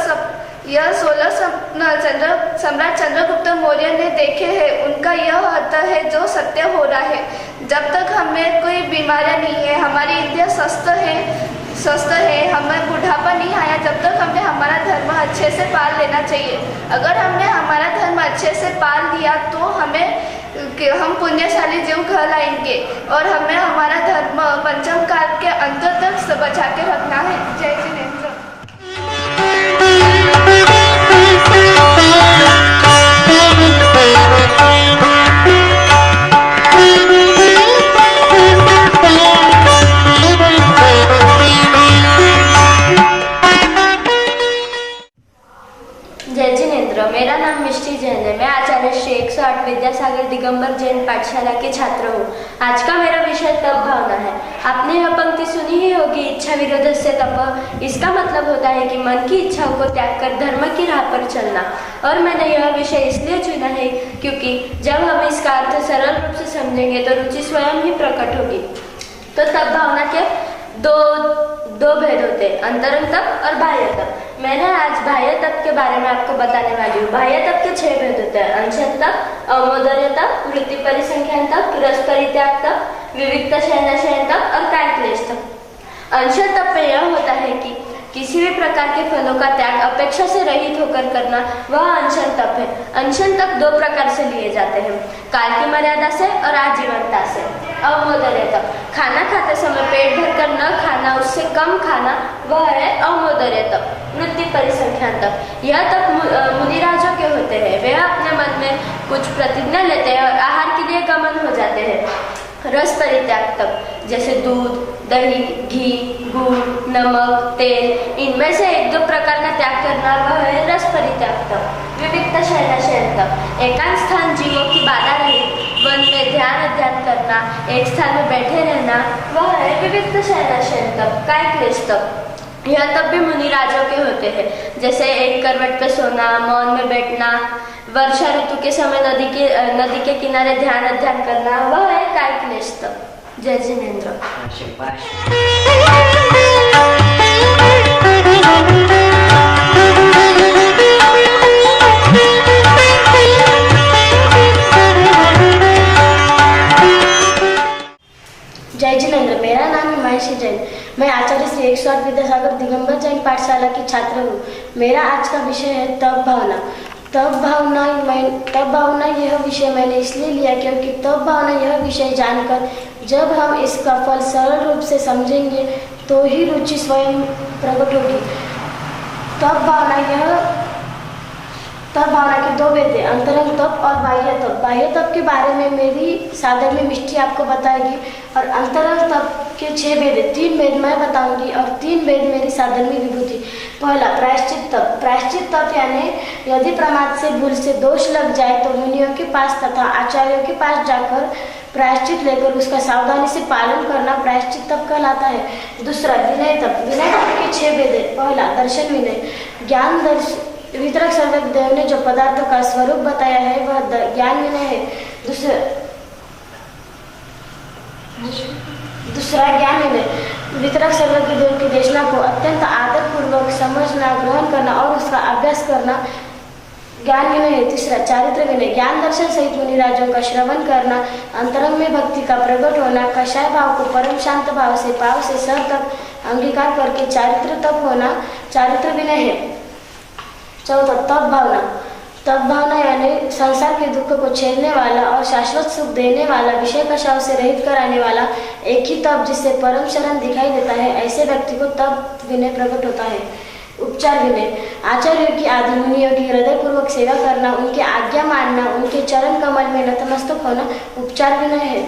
सपना सम्राट चंद्रगुप्त मौर्य ने देखे हैं। उनका यह अर्थ है जो सत्य हो रहा है। जब तक हमें कोई बीमारियां नहीं है, हमारी इंद्रियां स्वस्थ है, हमें बुढ़ापा नहीं आया, जब तक हमें हमारा धर्म अच्छे से पाल लेना चाहिए। अगर हमने हमारा धर्म अच्छे से पाल लिया तो हम पुण्यशाली जीव कहलाएंगे और हमें हमारा धर्म पंचम काल के अंत तक बचा के रखना है। जय जिनेंद्र। आज का मेरा विषय तप भावना है। आपने यह पंक्ति सुनी ही होगी, इच्छा विरोधस्य तप। इसका मतलब होता है कि मन की इच्छाओं को त्याग कर धर्म की राह पर चलना। और मैंने यह विषय इसलिए चुना है क्योंकि जब हम इसका अर्थ सरल रूप से समझेंगे तो रुचि स्वयं ही प्रकट होगी। तो तप भावना के दो भेद होते हैं, अंतरंग तप और बाह्य तप। मैंने आज बाह्य तप के बारे में आपको बताने वाली हूँ। बाह्य तप के 6 भेद होते हैं, अंशत तप, अमोदर्य तप, वृत्ति परिसंख्यान तप, रस परित्याग तप, विविक्त शयन तप और कायक्लेश तप। अंशत तप में यह होता है कि किसी भी प्रकार के फलों का त्याग अपेक्षा से रहित होकर करना, वह अनशन तप है। अनशन तप 2 प्रकार से लिए जाते हैं, काल की मर्यादा से और आजीवनता से। अमोदर्य तप, खाना खाते समय पेट भरकर न खाना, उससे कम खाना, वह है अमोदर्य तप। वृत्ति परिसंख्यान तप, यह तप मुनिराजों के होते हैं। वे अपने मन में कुछ प्रतिज्ञा लेते हैं और आहार के लिए गमन हो जाते हैं। रस परित्याग तप, जैसे दूध, दही, घी, गुड़, नमक, तेल, इनमें से 1-2 प्रकार का त्याग करना, वह है रस परित्याग तप। विविक्त शयन तप, एकांत स्थान जीवों की बाधा रहित वन में ध्यान अध्ययन करना, एक स्थान में बैठे रहना, वह है विविक्त शयन तप। कायक्लेश तप, यह तब भी मुनिराजों के होते हैं, जैसे एक करवट पे सोना, मौन में बैठना, वर्षा ऋतु के समय नदी के किनारे ध्यान अध्ययन करना, वह है कायक्लेश तप। जय जिनेंद्र। जय जिनेंद्र। मेरा नाम हिमांशी जैन। मैं आचार्य श्री 108 विद्यासागर दिगंबर जैन पाठशाला की छात्र हूँ। मेरा आज का विषय है तप भावना। तप भावना यह विषय मैंने इसलिए लिया क्योंकि तप भावना यह विषय जानकर जब हम इसका फल सरल रूप से समझेंगे तो ही रुचि स्वयं प्रकट होगी। तप भावना के 2 भेद हैं, अंतरंग तप और बाह्य तप। बाह्य तप के बारे में मेरी साधर्मी मिष्टी आपको बताएगी और अंतरंग तप के 6 भेद हैं। 3 भेद मैं बताऊंगी और 3 भेद मेरी साधर्मी विभूति। पहला, प्रायश्चित तप। प्रायश्चित तप यानी यदि प्रमाद से भूल से दोष लग जाए तो मुनियों के पास तथा आचार्यों के पास जाकर प्रायश्चित लेकर उसका सावधानी से पालन करना प्रायश्चित तप कहलाता है। दूसरा, विनय तप। विनय तप के 6 भेद हैं। पहला, दर्शन विनय। ज्ञान वितरक सर्वज्ञदेव ने जो पदार्थों का स्वरूप बताया है वह ज्ञान विनय है। दूसरा ज्ञान विनय, वितरक सर्वज्ञदेव की देशना को अत्यंत आदरपूर्वक समझना, ग्रहण करना और उसका अभ्यास करना ज्ञान विनय है। तीसरा, चारित्र विनय। ज्ञान दर्शन सहित मुनिराजों का श्रवण करना, अंतरंग में भक्ति का प्रकट होना, कषाय भाव को परम शांत भाव से सर तक अंगीकार करके चारित्र तप होना चारित्र विनय है। चौथा, तप भावना। तप भावना यानी संसार के दुख को छेड़ने वाला और शाश्वत सुख देने वाला, विषय कषायों से रहित कराने वाला एक ही तप जिससे परम शरण दिखाई देता है, ऐसे व्यक्ति को तप विनय प्रकट होता है। उपचार विनय। आचार्यों की आदि मुनियों की हृदयपूर्वक सेवा करना, उनकी आज्ञा मानना, उनके चरण कमल में नतमस्तक होना उपचार विनय है।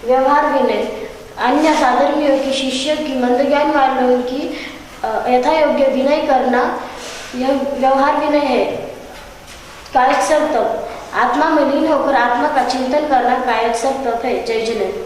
व्यवहार विनय। अन्य साधर्मियों की, शिष्यों की, मंदज्ञान वालों की यथायोग्य विनय करना, यह व्यवहार विनय है। कायत्सव तप। आत्मा में लीन होकर आत्मा का चिंतन करना कायत्सव तप है। जय जिनेंद्र।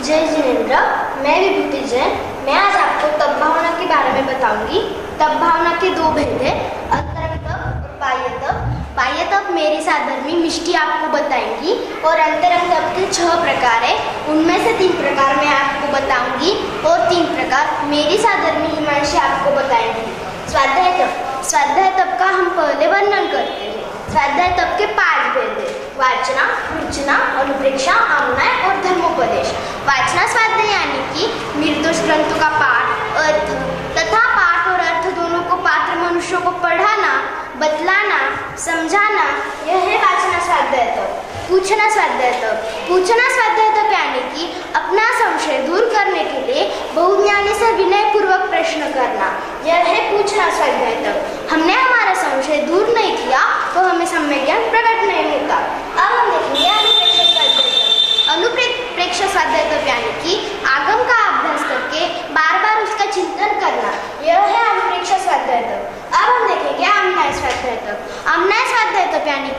जय जिनेंद्र। मैं विभूति जैन। मैं आज आपको तप भावना के बारे में बताऊंगी। तप भावना के 2 भेद हैं, अंतरंग तप और बाह्य तप। बाह्य तप मेरी साधर्मी मिष्टी आपको बताएंगी और अंतरंग तप के 6 प्रकार है, उनमें से 3 प्रकार मैं आपको बताऊंगी और 3 प्रकार मेरी साधर्मी हिमांशी आपको बताएंगी। स्वाध्याय तप। स्वाध्याय तप का हम पहले वर्णन करते हैं। स्वाध्याय तप के 5 भेद हैं, वाचना, रुचना, अनुप्रेक्षा, आमनाय और धर्मोपदेश। वाचना स्वाध्याय यानी कि निर्दोष ग्रंथों का पाठ, अर्थ तथा पाठ और अर्थ दोनों को पात्र मनुष्यों को पढ़ाना, बतलाना, समझाना, यह है वाचना स्वाध्याय तप। पूछना स्वाध्याय तप। पूछना स्वाध्याय तप यानी कि अपना संशय दूर करने के लिए बहुज्ञानी से विनय पूर्वक प्रश्न करना, यह है पूछना स्वाध्याय तप। हमने हमारा संशय दूर नहीं किया तो हमें सम्यक ज्ञान प्रकट नहीं होता। अब हम देखेंगे अनुप्रेक्षा स्वाध्याय तप। अनुप्रेक्षा स्वाध्याय तप यानी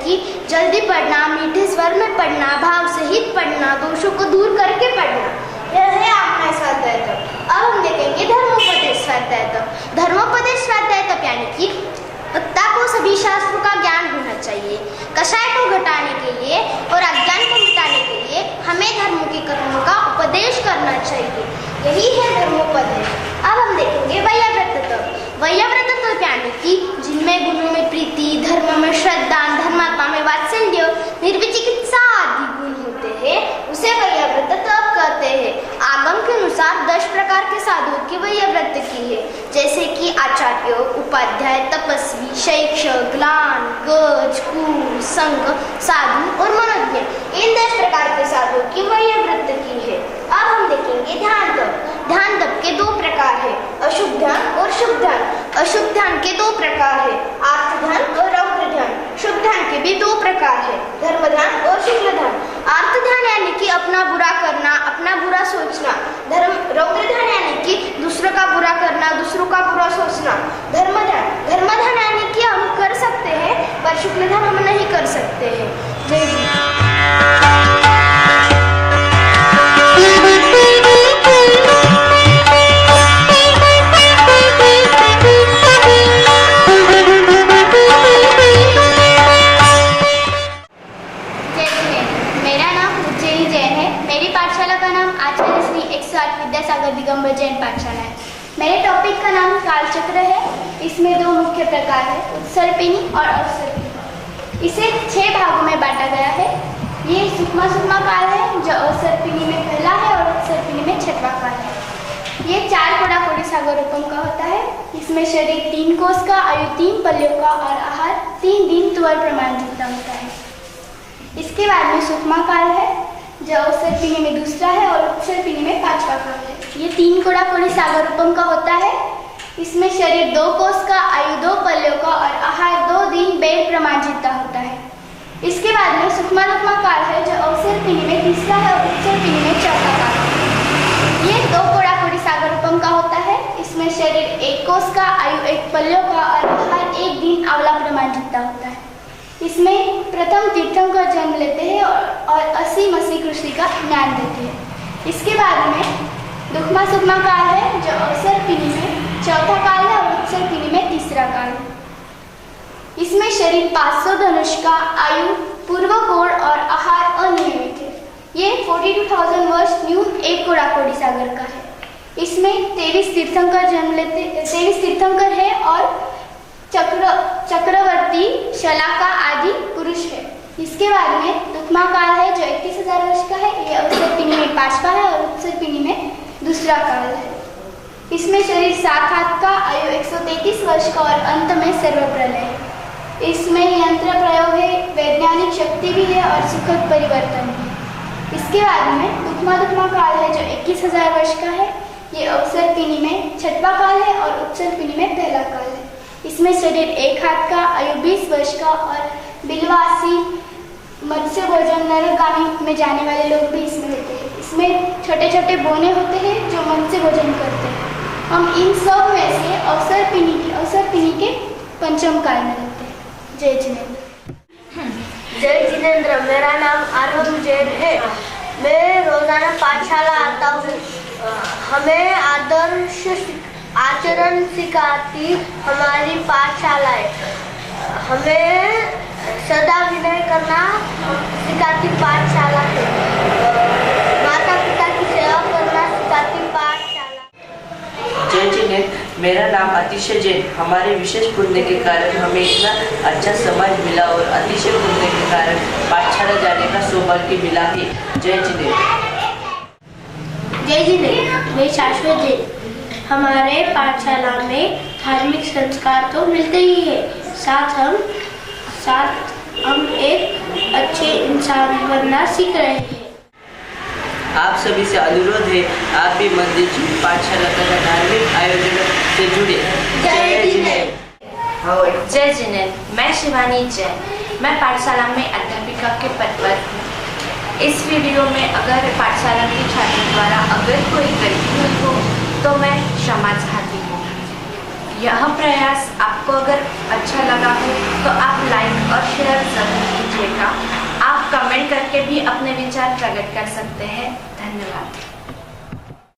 कि जल्दी पढ़ना, मीठे स्वर में पढ़ना, भाव सहित पढ़ना, दोषों को दूर करके पढ़ना, यह है आपका स्वाध्याय तप। अब हम देखेंगे धर्मोपदेश स्वाध्याय तप। धर्मोपदेश स्वाध्याय तप यानी कि वक्ता को सभी शास्त्रों का ज्ञान होना चाहिए। कषाय को घटाने के लिए और अज्ञान को मिटाने के लिए हमें धर्म के कर्मों का उपदेश करना चाहिए, यही है धर्मोपदेश। अब हम देखेंगे वैयाव्रत तप। वैयाव्रत तप यानी कि जिनमें गुणों में प्रीति, धर्म में श्रद्धा, धर्मात्मा में वात्सल्य, निर्विचिकित्सा आदि गुण होते हैं, उसे वैयाव्रत तप कहते हैं। आगम के अनुसार 10 प्रकार के साधुओं की वैयाव्रत की है, जैसे कि आचार्य, उपाध्याय, तपस्वी, शिक्षक, ग्लान, गज, कूर, संघ, साधु और मनोज्ञ, इन 10 प्रकार के साधुओं की वैयाव्रत की है। अब हम देखेंगे ध्यान तप। ध्यान तप के 2 प्रकार है, अशुभ ध्यान और शुभ ध्यान। अशुभ ध्यान के 2 प्रकार है, आर्त ध्यान और रौद्र ध्यान। शुभ ध्यान के भी 2 प्रकार है, धर्म ध्यान और शुक्ल ध्यान। आर्त ध्यान यानी कि अपना बुरा करना, अपना बुरा सोचना। रौद्र ध्यान यानी कि दूसरों का बुरा करना, दूसरों का बुरा सोचना। धर्म ध्यान यानी कि हम कर सकते हैं पर शुक्ल ध्यान हम नहीं कर सकते हैं। जय हिंद। विद्यासागर दिगंबर जैन पाठशाला है। मेरे टॉपिक का नाम कालचक्र है। इसमें 2 मुख्य प्रकार है, उत्सर्पिणी और अवसर्पिणी। इसे 6 भागों में बांटा गया है। ये सूक्ष्म काल है जो अवसर्पिणी में पहला है और उत्सर्पिणी में 6वां काल है। ये 4 कोड़ा कोड़ी सागर रूपम का होता है। इसमें शरीर 3 कोष का, आयु 3 पल्यों का और आहार 3 दिन तुअर प्रमाण जितना होता है। इसके बाद में सूक्ष्म काल है जो अवसर्पिणी में दूसरा है और उत्सर्पिणी में 5वां काल है। ये 3 कोड़ा कोड़ी सागर रूपम का होता है। इसमें शरीर 2 कोष का, आयु 2 पल्यों का और आहार 2 दिन बेर प्रमाण जितना होता है। इसके बाद में सूक्ष्म काल है जो अवसर्पिणी में तीसरा है और उत्सर्पिणी में 4वां काल है। ये 2 कोड़ा कोड़ी सागर रूपम का होता है। इसमें शरीर 1 कोष का, आयु 1 पल्यों का और आहार 1 दिन आवला प्रमाण जितना होता है। इसमें प्रथम तीर्थंकर जन्म लेते हैं और 80 कृषि का ज्ञान देते हैं। इसके बाद में दुखमा सुखमा काल है जो अवसर्पिणी में 4था काल है और उत्सर्पिणी में 3रा काल है। इसमें शरीर 500 धनुष का, आयु पूर्व कोण और आहार अनियमित है। ये 42,000 वर्ष न्यून 1 कोड़ा कोड़ी सागर का है। इसमें 23 तीर्थंकर जन्म लेते 23 तीर्थंकर है और चक्रवर्ती, शलाका आदि पुरुष है। इसके बाद में दुखमा काल है जो 21,000 वर्ष का है। ये अवसर्पिणी में 5वां है और उत्सर्पिणी में 2रा काल है। इसमें शरीर 7 हाथ का, आयु 133 वर्ष का और अंत में सर्वप्रलय है। इसमें यंत्र प्रयोग है, वैज्ञानिक शक्ति भी है और सुखद परिवर्तन भी। इसके बाद में दुखमा काल है जो 21,000 वर्ष का है। ये अवसर्पिणी में 6वां काल है और उत्सर्पिणी में 1ला काल है। इसमें शरीर 1 हाथ का, आयु 20 वर्ष का और बिलवासी, मत्स्य भोजन, नरगामी में जाने वाले लोग भी इसमें रहते हैं। इसमें छोटे छोटे बोने होते हैं जो मत्स्य भोजन करते हैं। हम इन सब में से अवसर्पिणी के 5म काल में रहते हैं। जय जिनेंद्र। जय जिनेंद्र। मेरा नाम आरव जैन है। मैं रोजाना पाठशाला आता हूँ। हमें आचरण सिखाती हमारी पाठशाला है। हमें सदा विनय करना सिखाती पाठशाला है। माता पिता की सेवा करना सिखाती पाठशाला। जय जिनेंद्र। मेरा नाम अतिशय जैन। हमारे विशेष पुण्य के कारण हमें इतना अच्छा समाज मिला और अतिशय पुण्य के कारण पाठशाला जाने का सौभाग्य मिला है। जय जिनेंद्र। जय जिनेंद्र। मैं शाश्वत जैन। हमारे पाठशाला में धार्मिक संस्कार तो मिलते ही है, साथ हम एक अच्छे इंसान बनना सीख रहे हैं। आप सभी से अनुरोध है, आप भी मंदिर जी पाठशाला तथा धार्मिक आयोजनों से जुड़े। जय जिनेंद्र। जय जिनेंद्र। मैं शिवानी जैन। मैं पाठशाला में अध्यापिका के पद पर हूँ। इस वीडियो में अगर पाठशाला के छात्रों द्वारा अगर कोई गलती हुई हो तो मैं क्षमा चाहती हूँ। यह प्रयास आपको अगर अच्छा लगा हो तो आप लाइक और शेयर जरूर अपने विचार प्रकट कर सकते हैं। धन्यवाद।